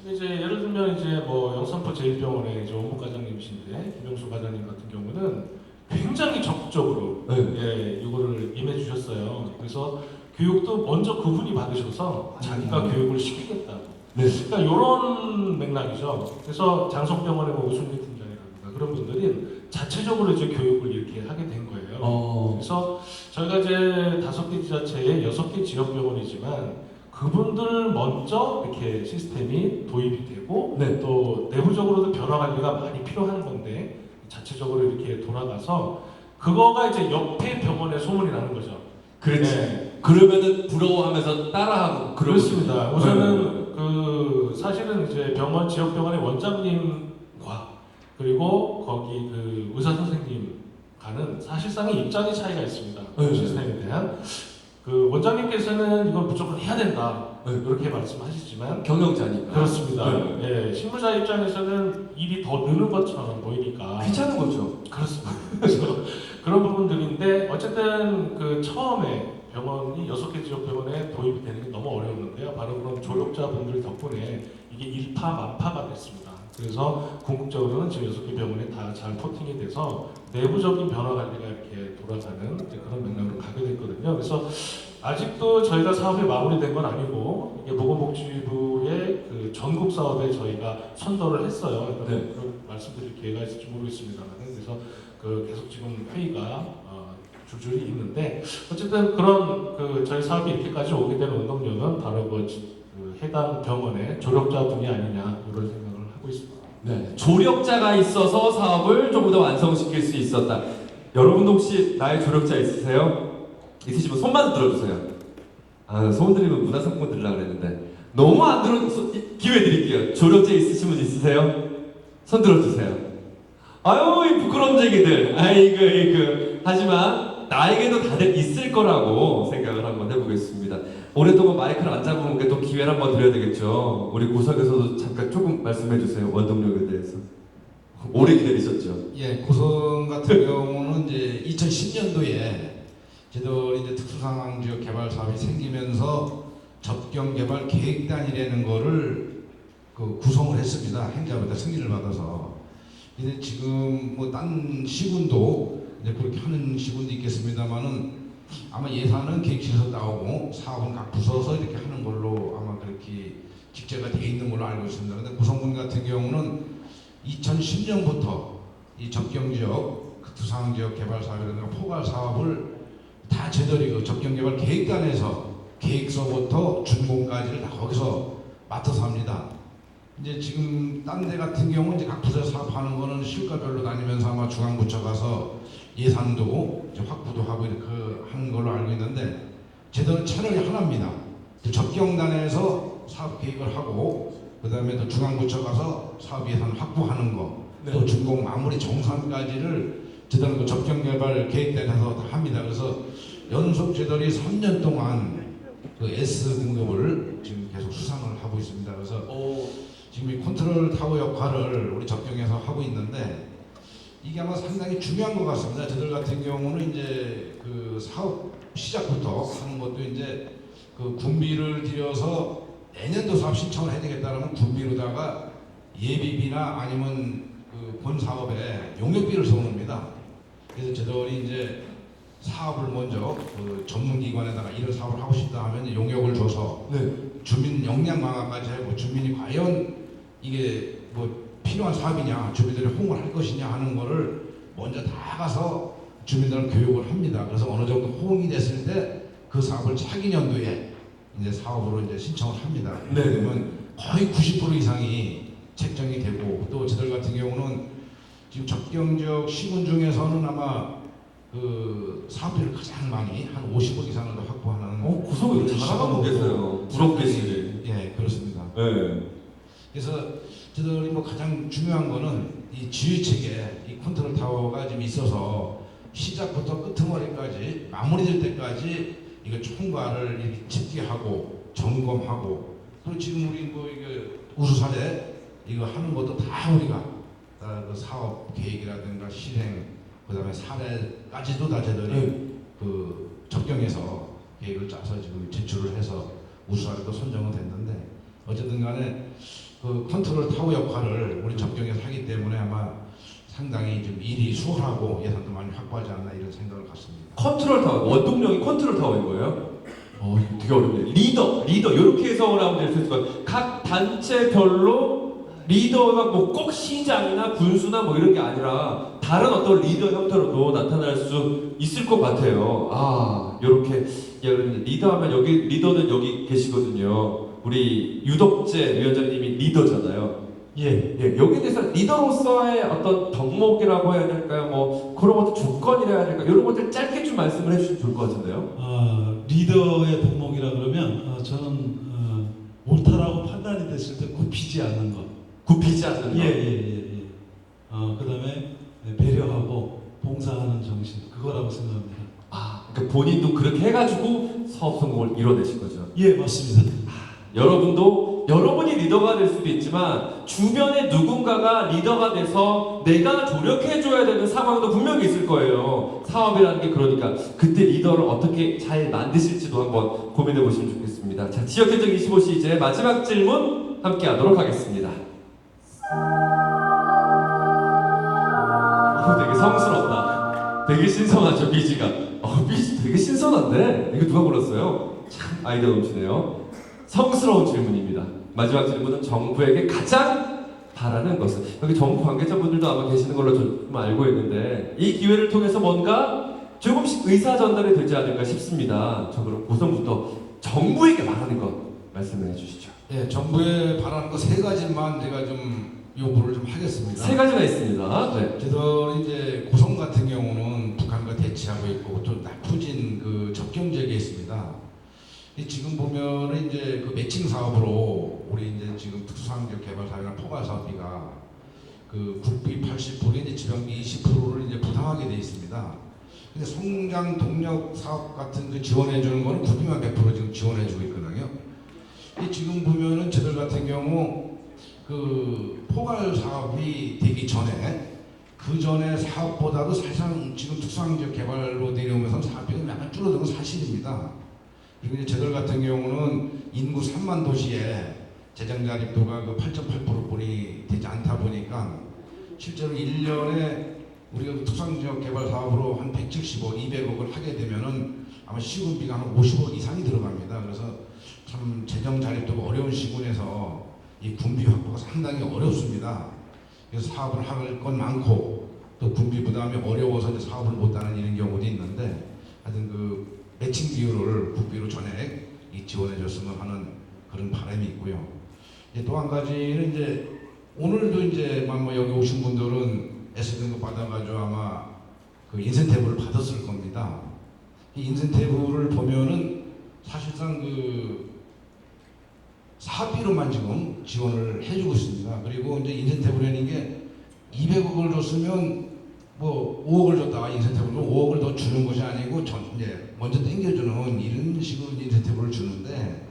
근데 이제 예를 들면 이제 뭐 영산포 제1병원의 이제 원무 과장님이신데 김영수 과장님 같은 경우는 굉장히 적극적으로 예, 이거를 임해 주셨어요. 그래서 교육도 먼저 그분이 받으셔서 자기가 교육을 시키겠다. 네. 그러니까 이런 맥락이죠. 그래서 장성병원의 뭐 오순미 팀장이라든가 그런 분들이 자체적으로 이제 교육을 이렇게 하게 된 거예요. 그래서 저희가 이제 5개 지자체에 6개 지역병원이지만 그분들 먼저 이렇게 시스템이 도입이 되고 네. 또 내부적으로도 변화 관리가 많이 필요한 건데 자체적으로 이렇게 돌아가서 그거가 이제 옆에 병원에 소문이 나는 거죠. 그렇지. 네. 그러면은 부러워하면서 따라하고 그렇습니다. 우선은 그 사실은 이제 병원 지역 병원의 원장님과 그리고 거기 그 의사 선생님과는 사실상의 입장의 차이가 있습니다. 그 시스템에 대한 그 원장님께서는 이걸 무조건 해야 된다 이렇게 말씀하시지만 경영자니까. 그렇습니다. 예, 실무자 입장에서는 일이 더 느는 것처럼 보이니까 귀찮은 거죠. 그렇습니다. 그래서 그런 부분들인데 어쨌든 그 처음에 병원이 6개 지역 병원에 도입이 되는 게 너무 어려웠는데요. 바로 그런 조력자분들 덕분에 이게 일파만파가 됐습니다. 그래서 궁극적으로는 지금 6개 병원에 다 잘 포팅이 돼서 내부적인 변화 관리가 이렇게 돌아가는 이제 그런 맥락으로 가게 됐거든요. 그래서 아직도 저희가 사업이 마무리된 건 아니고 이게 보건복지부의 그 전국 사업에 저희가 선도를 했어요. 네. 그런 말씀드릴 기회가 있을지 모르겠습니다만 그래서 그 계속 지금 회의가 줄줄이 있는데 어쨌든 그런 그 저희 사업이 이렇게까지 오게 된 원동력은 바로 그 해당 병원의 조력자분이 아니냐 이런 생각을 하고 있습니다. 네. 조력자가 있어서 사업을 조금 더 완성시킬 수 있었다. 여러분도 혹시 나의 조력자 있으세요? 있으시면 손만 들어주세요. 아, 손 들이면 문화상품 들으려고 그랬는데 너무 안 들어 기회 드릴게요. 조력자 있으신 분 있으세요? 손 들어주세요. 아유 이 부끄럼쟁이들. 아이고. 하지만 나에게도 다들 있을 거라고 생각을 한번 해보겠습니다. 오랫동안 마이크를 안 잡은 게 또 기회를 한번 드려야 되겠죠. 우리 구석에서도 잠깐 조금 말씀해 주세요. 원동력에 대해서. 오래 기다리셨죠? 예, 고성 같은 경우는 이제 2010년도에 저희들 이제 특수상황지역 개발 사업이 생기면서 접경개발 계획단이라는 거를 그 구성을 했습니다. 행자부터 승인을 받아서. 근데 지금 뭐 딴 시군도 이제 그렇게 하는 시군도 있겠습니다만은 아마 예산은 계획실에서 나오고 사업은 각 부서서 이렇게 하는 걸로 아마 그렇게 직제가 돼 있는 걸로 알고 있습니다. 근데 구성군 같은 경우는 2010년부터 이 접경지역, 특수상황지역 개발 사업이라든가 포괄 사업을 다 저희들이 그 접경개발 계획단에서 계획서부터 준공까지를 다 거기서 맡아서 합니다. 이제 지금 딴 데 같은 경우는 이제 각 부서 사업하는 거는 실과별로 다니면서 아마 중앙부처 가서 예산도 이제 확보도 하고 이렇게 하는 걸로 알고 있는데 제도는 차라리 하나입니다. 접경단에서 사업 계획을 하고 그 다음에 또 중앙부처 가서 사업 예산 확보하는 거, 또 준공 마무리 정산까지를 제도는 그 접경개발 계획단에서 다 합니다. 그래서 연속 제도리 3년 동안 그 S 등급을 지금 계속 수상을 하고 있습니다. 그래서 지금 이 컨트롤 타워 역할을 우리 접경에서 하고 있는데 이게 아마 상당히 중요한 것 같습니다. 저들 같은 경우는 이제 그 사업 시작부터 하는 것도 이제 그 군비를 들여서 내년도 사업 신청을 해야 되겠다라면 군비로다가 예비비나 아니면 그 본 사업에 용역비를 세워놓습니다. 그래서 저들이 이제 사업을 먼저 그 전문기관에다가 이런 사업을 하고 싶다 하면 용역을 줘서 주민 역량 강화까지 하고 주민이 과연 이게 뭐 필요한 사업이냐, 주민들이 호응을 할 것이냐 하는 거를 먼저 다 가서 주민들을 교육을 합니다. 그래서 어느 정도 호응이 됐을 때 그 사업을 차기 년도에 이제 사업으로 이제 신청을 합니다. 그러면 거의 90% 이상이 책정이 되고 또 저들 같은 경우는 지금 접경지역 시군 중에서는 아마 그 사업비를 가장 많이 한 50억 이상을 더 확보하는 구성을 잘하고 계세요. 부럽겠어요. 예, 그렇습니다. 네. 그래서 저들이 뭐 가장 중요한 거는 이 지휘체계, 이 컨트롤 타워가 지금 있어서 시작부터 끄트머리까지 마무리될 때까지 이거 총괄을 이렇게 집계하고 점검하고 또 지금 우리 뭐 이게 우수사례 이거 하는 것도 다 우리가 그 사업 계획이라든가 실행 그다음에 사례까지도 다 저희들이 그 적경해서 계획을 짜서 지금 제출을 해서 우수사례도 선정은 됐는데 어쨌든 간에 그 컨트롤 타워 역할을 우리 적경에서 하기 때문에 아마 상당히 좀 일이 수월하고 예산도 많이 확보하지 않나 이런 생각을 갖습니다. 컨트롤 타워, 원동력이 컨트롤 타워인 거예요? 이거 되게 어렵네요. 리더 이렇게 해석을 하면 될 수 있을 것 같아요. 각 단체별로 리더가 뭐 꼭 시장이나 군수나 뭐 이런 게 아니라 다른 어떤 리더 형태로도 나타날 수 있을 것 같아요. 이렇게 리더하면 여기 리더는 여기 계시거든요. 우리 유덕재 위원장님이 리더잖아요. 여기에 대해서 리더로서의 어떤 덕목이라고 해야 될까요? 뭐 그런 것들 조건이라 해야 될까요? 이런 것들 짧게 좀 말씀을 해주시면 좋을 것 같은데요. 리더의 덕목이라 그러면 저는 옳다라고 판단이 됐을 때 굽히지 않는 것. 굽히지 않는 것. 그다음에 배려하고 봉사하는 정신 그거라고 생각합니다. 그러니까 본인도 그렇게 해가지고 사업 성공을 이뤄내신 거죠. 예, 맞습니다. 여러분도 여러분이 리더가 될 수도 있지만 주변에 누군가가 리더가 돼서 내가 조력해줘야 되는 상황도 분명히 있을 거예요. 사업이라는 게 그러니까 그때 리더를 어떻게 잘 만드실지도 한번 고민해 보시면 좋겠습니다. 자, 지역행정 25시 이제 마지막 질문 함께 하도록 하겠습니다. 되게 성스럽다. 되게 신선하죠, 비지가. 비지 되게 신선한데? 이거 누가 골랐어요? 참 아이디어 넘치네요. 성스러운 질문입니다. 마지막 질문은 정부에게 가장 바라는 것은, 여기 정부 관계자분들도 아마 계시는 걸로 좀 알고 있는데 이 기회를 통해서 뭔가 조금씩 의사 전달이 되지 않을까 싶습니다. 저 그럼 고성부터 정부에게 바라는 것 말씀을 해주시죠. 정부에 바라는 거 3가지만 제가 좀 요구를 좀 하겠습니다. 3가지가 있습니다. 저희들 이제 고성 같은 경우는 북한과 대치하고 있고 또 나쁘진 그 접경 지역에 있습니다. 지금 보면은 이제 그 매칭 사업으로 우리 이제 지금 특수상지역 개발 사업이나 포괄 사업비가 그 국비 80%, 이제 지방비 20%를 이제 부담하게 돼 있습니다. 근데 성장 동력 사업 같은 그 지원해 주는 거는 국비만 100% 지금 지원해 주고 있거든요. 지금 보면은 저들 같은 경우 그 포괄 사업이 되기 전에 그 전에 사업보다도 사실상 지금 특수상지역 개발로 내려오면서 사업비가 약간 줄어든 건 사실입니다. 그리고 이제 저들 같은 경우는 인구 3만 도시에 재정 자립도가 그 8.8%뿐이 되지 않다 보니까 실제로 1년에 우리가 그 특수상지역 개발 사업으로 한 170억, 200억을 하게 되면은 아마 시군비가 한 50억 이상이 들어갑니다. 그래서 참 재정 자립도가 어려운 시군에서 이 군비 확보가 상당히 어렵습니다. 그래서 사업을 할 건 많고 또 군비 부담이 어려워서 이제 사업을 못하는 이런 경우도 있는데 하여튼 그 매칭 비율을 국비로 전액 지원해줬으면 하는 그런 바람이 있고요. 또 한 가지는 이제 오늘도 이제 뭐 여기 오신 분들은 S등급 받아가지고 아마 그 인센티브를 받았을 겁니다. 이 인센티브를 보면은 사실상 그 사업비로만 지금 지원을 해주고 있습니다. 그리고 이제 인센티브라는 게 200억을 줬으면 뭐 5억을 줬다가 인센티브로 5억을 더 주는 것이 아니고 이제 먼저 땡겨주는 이런 식으로 인센티브를 주는데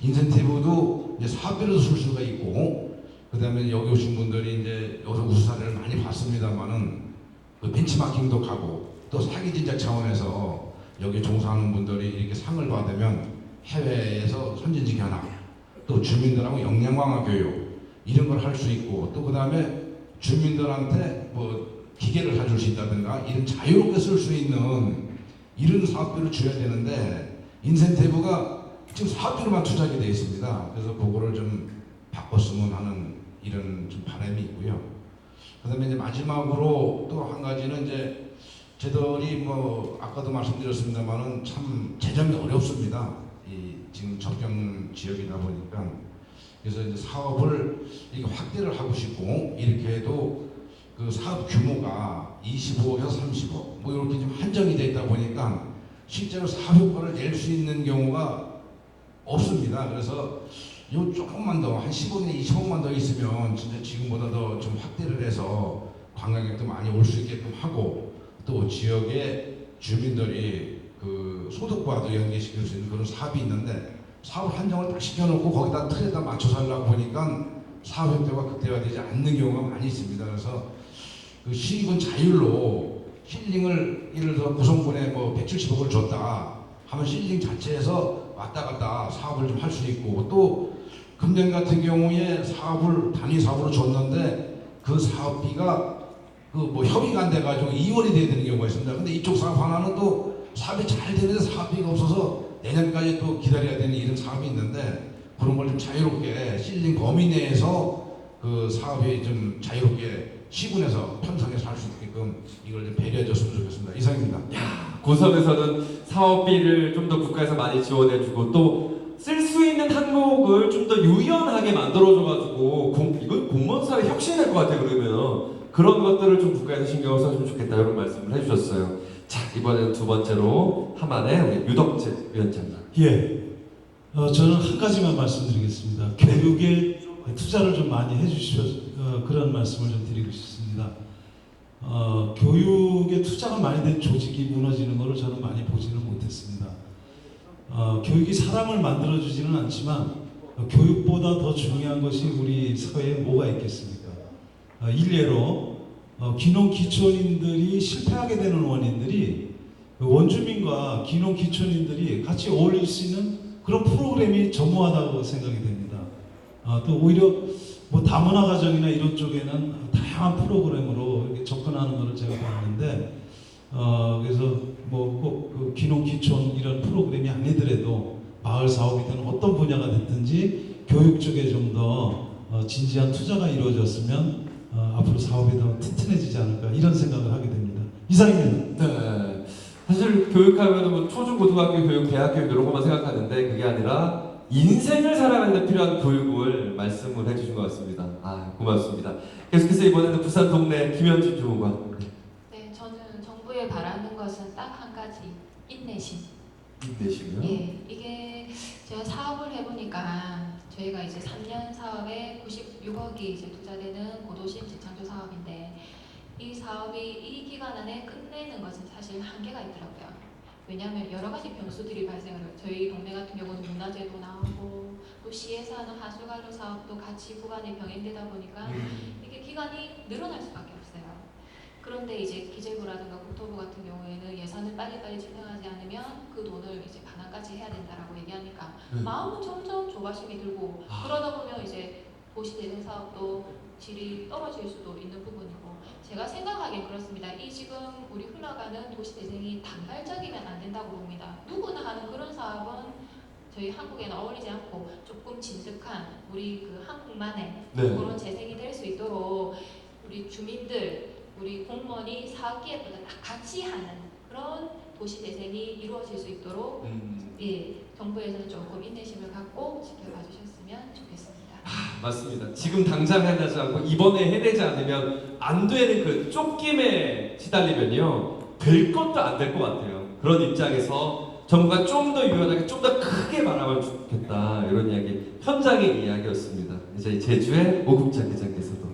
인센티브도 이제 사업비로 쓸 수가 있고 그다음에 여기 오신 분들이 이제 여기서 우수사례를 많이 봤습니다만은 그 벤치마킹도 가고 또 사기 진작 차원에서 여기 종사하는 분들이 이렇게 상을 받으면 해외에서 선진직 현황 또 주민들하고 역량 강화 교육 이런 걸 할 수 있고 또 그다음에 주민들한테 뭐 기계를 사줄 수 있다든가 이런 자유롭게 쓸 수 있는 이런 사업비를 줘야 되는데 인센티브가 지금 사업비로만 투자하게 되어 있습니다. 그래서 그거를 좀 바꿨으면 하는 이런 좀 바람이 있고요. 그다음에 이제 마지막으로 또 한 가지는 이제 저희들이 뭐 아까도 말씀드렸습니다만은 참 재정이 어렵습니다. 이 지금 접경 지역이다 보니까 그래서 이제 사업을 이렇게 확대를 하고 싶고 이렇게 해도 그 사업 규모가 25억에서 30억 뭐 이렇게 좀 한정이 되어 있다 보니까 실제로 사업 효과를 낼 수 있는 경우가 없습니다. 그래서 요 조금만 더 한 15년, 20억만 더 있으면 진짜 지금보다 더 좀 확대를 해서 관광객도 많이 올 수 있게끔 하고 또 지역의 주민들이 그 소득과도 연계시킬 수 있는 그런 사업이 있는데 사업 한정을 딱 시켜놓고 거기다 틀에다 맞춰서 하려고 보니까 사업협회가 극대화되지 않는 경우가 많이 있습니다. 그래서 그 시군 자율로 힐링을 예를 들어 구성군에 뭐 170억을 줬다 하면 힐링 자체에서 왔다 갔다 사업을 좀 할 수 있고, 또 금년 같은 경우에 사업을 단위 사업으로 줬는데 그 사업비가 그 뭐 협의가 안 돼가지고 이월이 돼야 되는 경우가 있습니다. 근데 이쪽 사업 하나는 또 사업이 잘 되는데 사업비가 없어서 내년까지 또 기다려야 되는 이런 사업이 있는데, 그런 걸 좀 자유롭게 실링 범위 내에서 그 사업이 좀 자유롭게 시군에서 편성해서 할 수 있게끔 이걸 좀 배려해 줬으면 좋겠습니다. 이상입니다. 고성에서는 사업비를 좀 더 국가에서 많이 지원해주고 또 쓸 수 있는 항목을 좀 더 유연하게 만들어줘가지고 이건 공무원 사회 혁신이 될 것 같아요. 그러면 그런 것들을 좀 국가에서 신경을 써주면 좋겠다 이런 말씀을 해주셨어요. 자, 이번에는 두 번째로 하만의 우리 유덕재 위원장님. 예. 저는 한 가지만 말씀드리겠습니다. 교육에 투자를 좀 많이 해주시오. 그런 말씀을 좀 드리고 싶습니다. 교육에 투자가 많이 된 조직이 무너지는 것을 저는 많이 보지는 못했습니다. 교육이 사람을 만들어주지는 않지만 교육보다 더 중요한 것이 우리 사회에 뭐가 있겠습니까? 일례로 귀농 기촌인들이 실패하게 되는 원인들이 원주민과 귀농 기촌인들이 같이 어울릴 수 있는 그런 프로그램이 전무하다고 생각이 됩니다. 또 오히려 뭐 다문화 가정이나 이런 쪽에는 다양한 프로그램으로 이렇게 접근하는 것을 제가 봤는데, 그래서 뭐 꼭 그 귀농 기촌 이런 프로그램이 아니더라도 마을 사업이든 어떤 분야가 됐든지 교육 쪽에 좀 더 진지한 투자가 이루어졌으면 앞으로 사업이 더 튼튼해지지 않을까 이런 생각을 하게 됩니다. 이상입니다. 네. 사실 교육하면 뭐 초중 고등학교 교육, 대학 교육 이런 것만 생각하는데 그게 아니라 인생을 살아가는 데 필요한 교육을 말씀을 해주신 것 같습니다. 고맙습니다. 계속해서 이번에는 부산 동네 김현진 주무관. 네, 저는 정부에 바라는 것은 딱 한 가지, 인내심. 인내심이요? 예, 이게 제가 사업을 해보니까 저희가 이제 3년 사업에 96억이 이제 투자되는 고도심 재창조 사업인데, 이 사업이 이 기간 안에 끝내는 것은 사실 한계가 있더라고요. 왜냐하면 여러 가지 변수들이 발생을 해요. 저희 동네 같은 경우는 문화재도 나오고 또 시에서 하는 하수관로 사업도 같이 구간이 병행되다 보니까 이게 기간이 늘어날 수밖에 없어요. 그런데 이제 기재부라든가 국토부 같은 경우에는 예산을 빨리빨리 집행하지 않으면 그 돈을 이제 반환까지 해야 된다라고 얘기하니까 마음은 점점 조바심이 들고, 그러다 보면 이제 도시재생 사업도 질이 떨어질 수도 있는 부분이고, 제가 생각하기엔 그렇습니다. 이 지금 우리 흘러가는 도시재생이 단발적이면 안 된다고 봅니다. 누구나 하는 그런 사업은 저희 한국에는 어울리지 않고 조금 진득한 우리 그 한국만의 그런 재생이 될 수 있도록 우리 주민들, 우리 공무원이 사업 기획보다 다 같이 하는 그런 도시 재생이 이루어질 수 있도록 정부에서는 조금 인내심을 갖고 지켜봐 주셨으면 좋겠습니다. 맞습니다. 지금 당장 해내지 않고 이번에 해내지 않으면 안 되는 그 쫓김에 시달리면요 될 것도 안 될 것 같아요. 그런 입장에서 정부가 좀 더 유연하게 좀 더 크게 바라보면 좋겠다 이런 이야기, 현장의 이야기였습니다. 이제 제주의 오국장 기자께서도.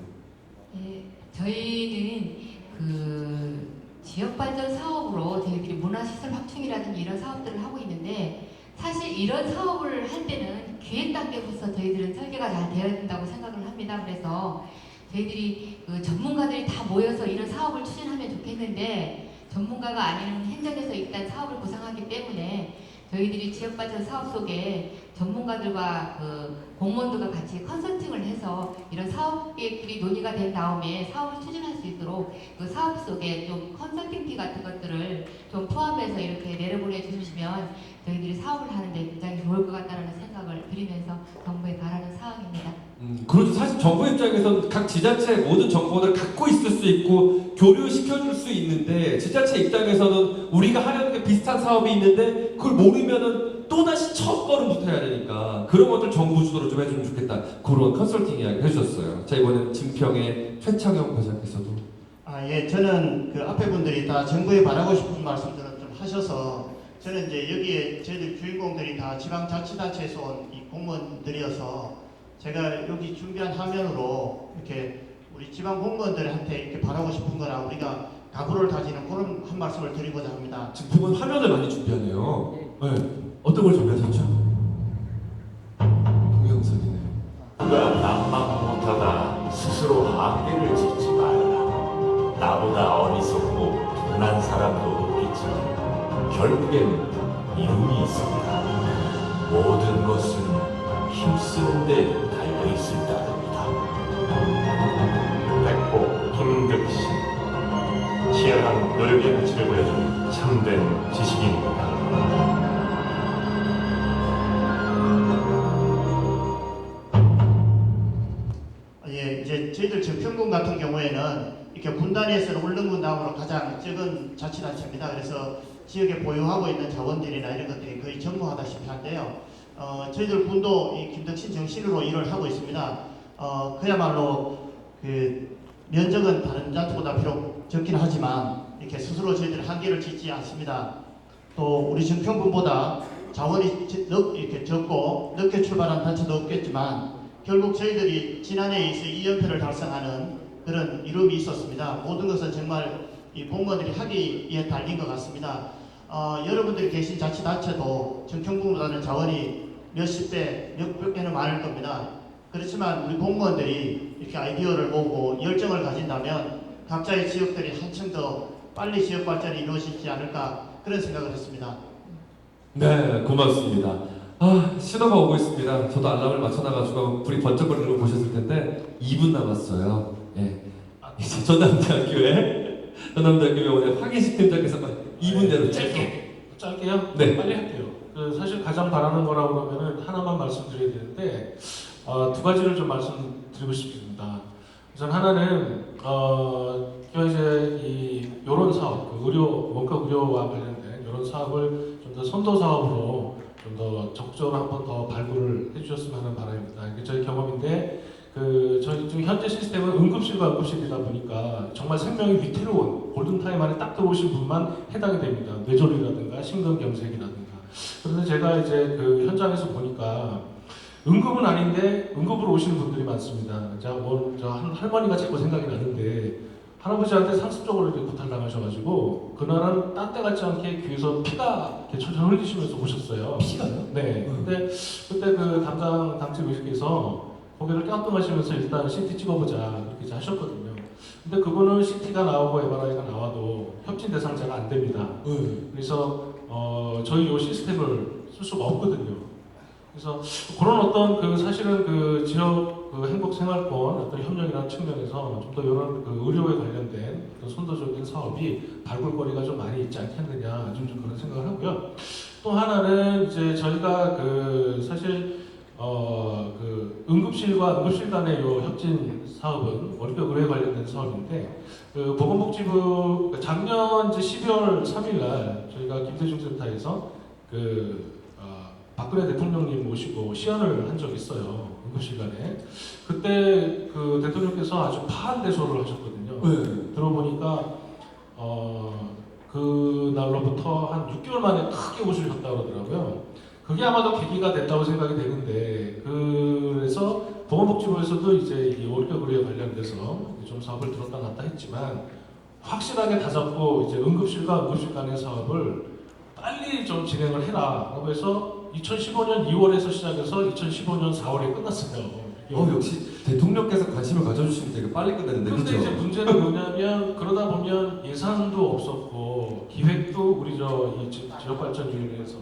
네, 저희는 그 지역발전 사업으로 저희들이 문화시설 확충이라든지 이런 사업들을 하고 있는데, 사실 이런 사업을 할 때는 기획 단계부터 저희들은 설계가 잘 되어야 된다고 생각을 합니다. 그래서 저희들이 그 전문가들이 다 모여서 이런 사업을 추진하면 좋겠는데, 전문가가 아닌 행정에서 일단 사업을 구상하기 때문에 저희들이 지역발전 사업 속에 전문가들과 그 공무원들과 같이 컨설팅을 해서 이런 사업 계획들이 논의가 된 다음에 사업을 추진할 수 있도록 그 사업 속에 좀 컨설팅비 같은 것들을 좀 포함해서 이렇게 내려보내 주시면 저희들이 사업을 하는데 굉장히 좋을 것 같다는 생각을 드리면서 정부에 바라는 사항입니다. 그렇죠. 사실 정부 입장에서는 각 지자체의 모든 정보를 갖고 있을 수 있고 교류시켜줄 수 있는데, 지자체 입장에서는 우리가 하려는 게 비슷한 사업이 있는데 그걸 모르면은 또다시 첫 걸음부터 해야 되니까 그런 것들 정부 주도로 좀 해주면 좋겠다, 그런 컨설팅 이야기 해주셨어요. 자, 이번에는 진평의 최창영 과장께서도. 예, 저는 그 앞에 분들이 다 정부에 바라고 싶은 말씀들을 좀 하셔서, 저는 이제 여기에 저희들 주인공들이 다 지방자치단체에서 온 이 공무원들이어서 제가 여기 준비한 화면으로 이렇게 우리 지방 공무원들한테 이렇게 바라고 싶은 거나 우리가 각오를 다지는 그런 한 말씀을 드리고자 합니다. 지금 두 분 화면을 많이 준비하네요. 네. 어떤 걸 준비하셨죠? 동영상이네요. 난막 못할 스스로 한계를 짓지 말라. 나보다 어리석고 둔한 사람도 있겠지만 결국엔 이름이 있습니다. 모든 것은 힘쓰는 데 달려있을 따릅니다. 백호 김득신, 치열한 노력의 가치를 보여주는 참된 지식인입니다. 예, 이제 저희들 정평군 같은 경우에는 이렇게 군단위에서는 울릉군 다음으로 가장 적은 자치단체입니다. 그래서 지역에 보유하고 있는 자원들이나 이런 것들이 거의 전무하다시피 한데요. 저희들 군도 이 김덕신 정신으로 일을 하고 있습니다. 그야말로 그 면적은 다른 단체보다 비록 적긴 하지만 이렇게 스스로 저희들 한계를 짓지 않습니다. 또 우리 정평군보다 자원이 이렇게 적고 늦게 출발한 단체도 없겠지만 결국 저희들이 지난해에 있어 2연패를 달성하는 그런 이름이 있었습니다. 모든 것은 정말 이 공무원들이 하기에 달린 것 같습니다. 여러분들이 계신 자치단체도 정평군보다는 자원이 몇십 배, 몇백 배는 많을 겁니다. 그렇지만 우리 공무원들이 이렇게 아이디어를 모으고 열정을 가진다면 각자의 지역들이 한층 더 빨리 지역 발전이 이루어지지 않을까 그런 생각을 했습니다. 네, 고맙습니다. 신호가 오고 있습니다. 저도 알람을 맞춰놔가지고 불이 번쩍거리는 걸 보셨을 텐데 2분 남았어요. 예. 이제 전남대학교에 오늘 황인식 팀장께서 2분대로 짧게요? 네. 빨리 할게요. 사실 가장 바라는 거라고 그러면은 하나만 말씀드려야 되는데 두 가지를 좀 말씀드리고 싶습니다. 우선 하나는 이제 이 여론 사업, 그 원가 의료와 관련된 여론 사업을 좀 더 선도 사업으로 좀 더 적극적으로 한 번 더 발굴을 해주셨으면 하는 바람입니다. 이게 저희 경험인데 저희 지금 현재 시스템은 응급실과 응급실이다 보니까 정말 생명이 위태로운 골든타임 안에 딱 들어오신 분만 해당이 됩니다. 뇌졸이라든가 심근경색이라든가. 그런데 제가 이제 그 현장에서 보니까 응급은 아닌데 응급으로 오시는 분들이 많습니다. 저 할머니가 자꾸 생각이 나는데 할아버지한테 상습적으로 이렇게 구탈당하셔가지고 그날은 딴 때 같지 않게 귀에서 피가 이렇게 철철 흘리시면서 오셨어요. 피가요? 네. 근데 그때 그 담당 당직 의사께서 고개를 깍뚱하시면서 일단 CT 찍어보자 이렇게 이제 하셨거든요. 근데 그분은 CT가 나오고 MRI가 나와도 협진 대상자가 안 됩니다. 그래서 저희 요 시스템을 쓸 수가 없거든요. 그래서 그런 어떤 그 사실은 그 지역 그 행복생활권 어떤 협력이라는 측면에서 좀 더 이런 그 의료에 관련된 어떤 선도적인 사업이 발굴거리가 좀 많이 있지 않겠느냐 좀 그런 생각을 하고요. 또 하나는 이제 저희가 그 사실 그 응급실과 응급실 간의 요 협진 사업은 월급 의료에 관련된 사업인데 그 보건복지부 작년 이제 12월 3일 날 저희가 김대중 센터에서 박근혜 대통령님 모시고 시연을 한 적이 있어요. 응급실 간에. 그때 그 대통령께서 아주 파한 대소를 하셨거든요. 들어보니까 그 날로부터 한 6개월 만에 크게 오시셨다고 그러더라고요. 그게 아마도 계기가 됐다고 생각이 되는데 그래서 보건복지부에서도 이제 이 월급 의료에 관련돼서 좀 사업을 들었다 놨다 했지만 확실하게 다잡고 이제 응급실과 응급실 간의 사업을 빨리 좀 진행을 해라라고 해서 2015년 2월에서 시작해서 2015년 4월에 끝났어요. 역시 대통령께서 관심을 가져주시면 되게 빨리 끝났는데 그런데 그렇죠? 이제 문제는 뭐냐면 그러다 보면 예산도 없었고 기획도 우리 이 지역발전위원회에서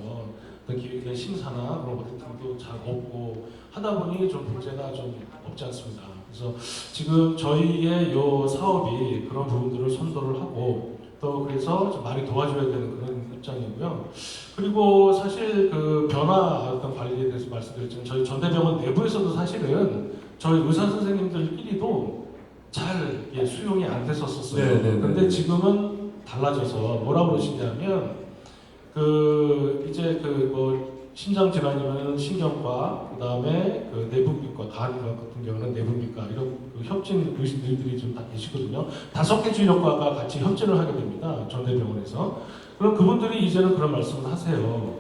어떤 기획된 심사나 그런 것들도 잘 없고 하다 보니 좀 문제가 좀 없지 않습니다. 그래서 지금 저희의 요 사업이 그런 부분들을 선도를 하고 또 그래서 좀 많이 도와줘야 되는 그런 입장이고요. 그리고 사실 그 변화 어떤 관리에 대해서 말씀드렸지만 저희 전대병원 내부에서도 사실은 저희 의사 선생님들끼리도 잘 수용이 안 됐었어요. 근데 지금은 달라져서 뭐라고 그러시냐면 이제 심장 질환이면 신경과 그다음에 내분비과, 간이과 같은 경우는 내분비과 이런 협진 의사들이 좀 다 계시거든요. 5개 진료과가 같이 협진을 하게 됩니다. 전대병원에서. 그럼 그분들이 이제는 그런 말씀을 하세요.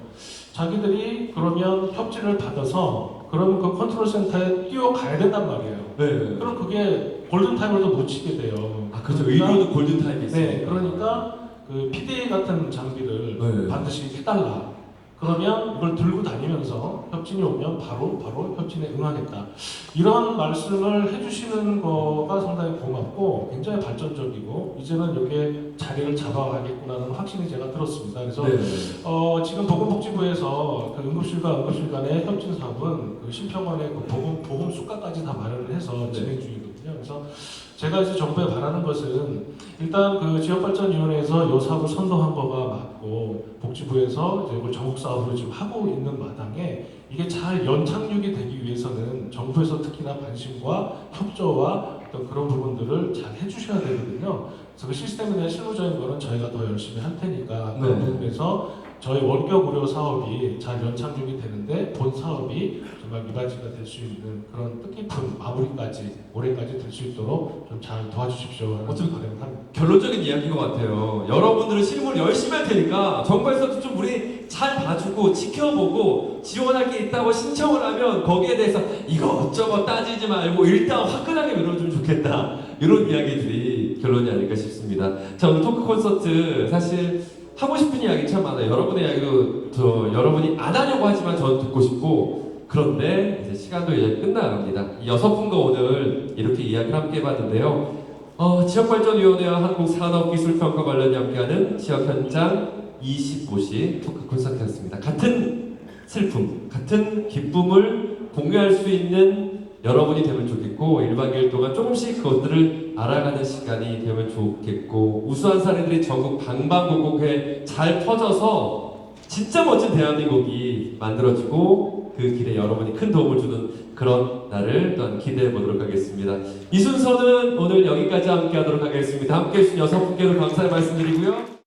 자기들이 그러면 협진을 받아서 그러면 그 컨트롤 센터에 뛰어가야 된단 말이에요. 그럼 그게 골든타임을 또 놓치게 돼요. 그렇죠. 의료는 골든타임이 있어요. 네, 그러니까 그 PDA 같은 장비를 반드시 해달라. 그러면 이걸 들고 다니면서 협진이 오면 바로 협진에 응하겠다. 이런 말씀을 해주시는 거가 상당히 고맙고 굉장히 발전적이고 이제는 여기에 자리를 잡아가겠구나는 확신이 제가 들었습니다. 그래서 네. 지금 보건복지부에서 그 응급실과 응급실 간의 협진 사업은 그 심평원의 그 보험 수가까지 다 마련을 해서 진행 중이거든요. 그래서 제가 이제 정부에 바라는 것은 일단 그 지역발전위원회에서 이 사업을 선도한 거가 맞고 복지부에서 이제 이걸 전국 사업으로 지금 하고 있는 마당에 이게 잘 연착륙이 되기 위해서는 정부에서 특히나 관심과 협조와 어떤 그런 부분들을 잘 해주셔야 되거든요. 그래서 그 시스템에 대한 실무적인 거는 저희가 더 열심히 할 테니까 그 부분에서 저희 원격 의료 사업이 잘 연착륙이 되는데 본 사업이 정말 미발지가 될 수 있는 그런 뜻깊은 마무리까지 올해까지 될 수 있도록 좀 잘 도와주십시오 하는 바람을 합니다. 결론적인 이야기인 것 같아요. 여러분들은 실무를 열심히 할 테니까 정부에서도 좀 우리 잘 봐주고 지켜보고 지원할 게 있다고 신청을 하면 거기에 대해서 이것저것 따지지 말고 일단 화끈하게 밀어주면 좋겠다. 이런 이야기들이 결론이 아닐까 싶습니다. 자, 오늘 토크 콘서트 사실 하고 싶은 이야기 참 많아요. 여러분의 이야기도 여러분이 안 하려고 하지만 저는 듣고 싶고 그런데 이제 시간도 이제 끝나갑니다. 이 6분과 오늘 이렇게 이야기를 함께 해봤는데요. 지역발전위원회와 한국산업기술평가 관련이 함께하는 지역현장 25시 토크 콘서트였습니다. 같은 슬픔, 같은 기쁨을 공유할 수 있는 여러분이 되면 좋겠고 1박 2일 동안 조금씩 그것들을 알아가는 시간이 되면 좋겠고 우수한 사례들이 전국 방방곡곡에 잘 퍼져서 진짜 멋진 대한민국이 만들어지고 그 길에 여러분이 큰 도움을 주는 그런 날을 또한 기대해 보도록 하겠습니다. 이 순서는 오늘 여기까지 함께 하도록 하겠습니다. 함께 해주신 6분께도 감사의 말씀드리고요.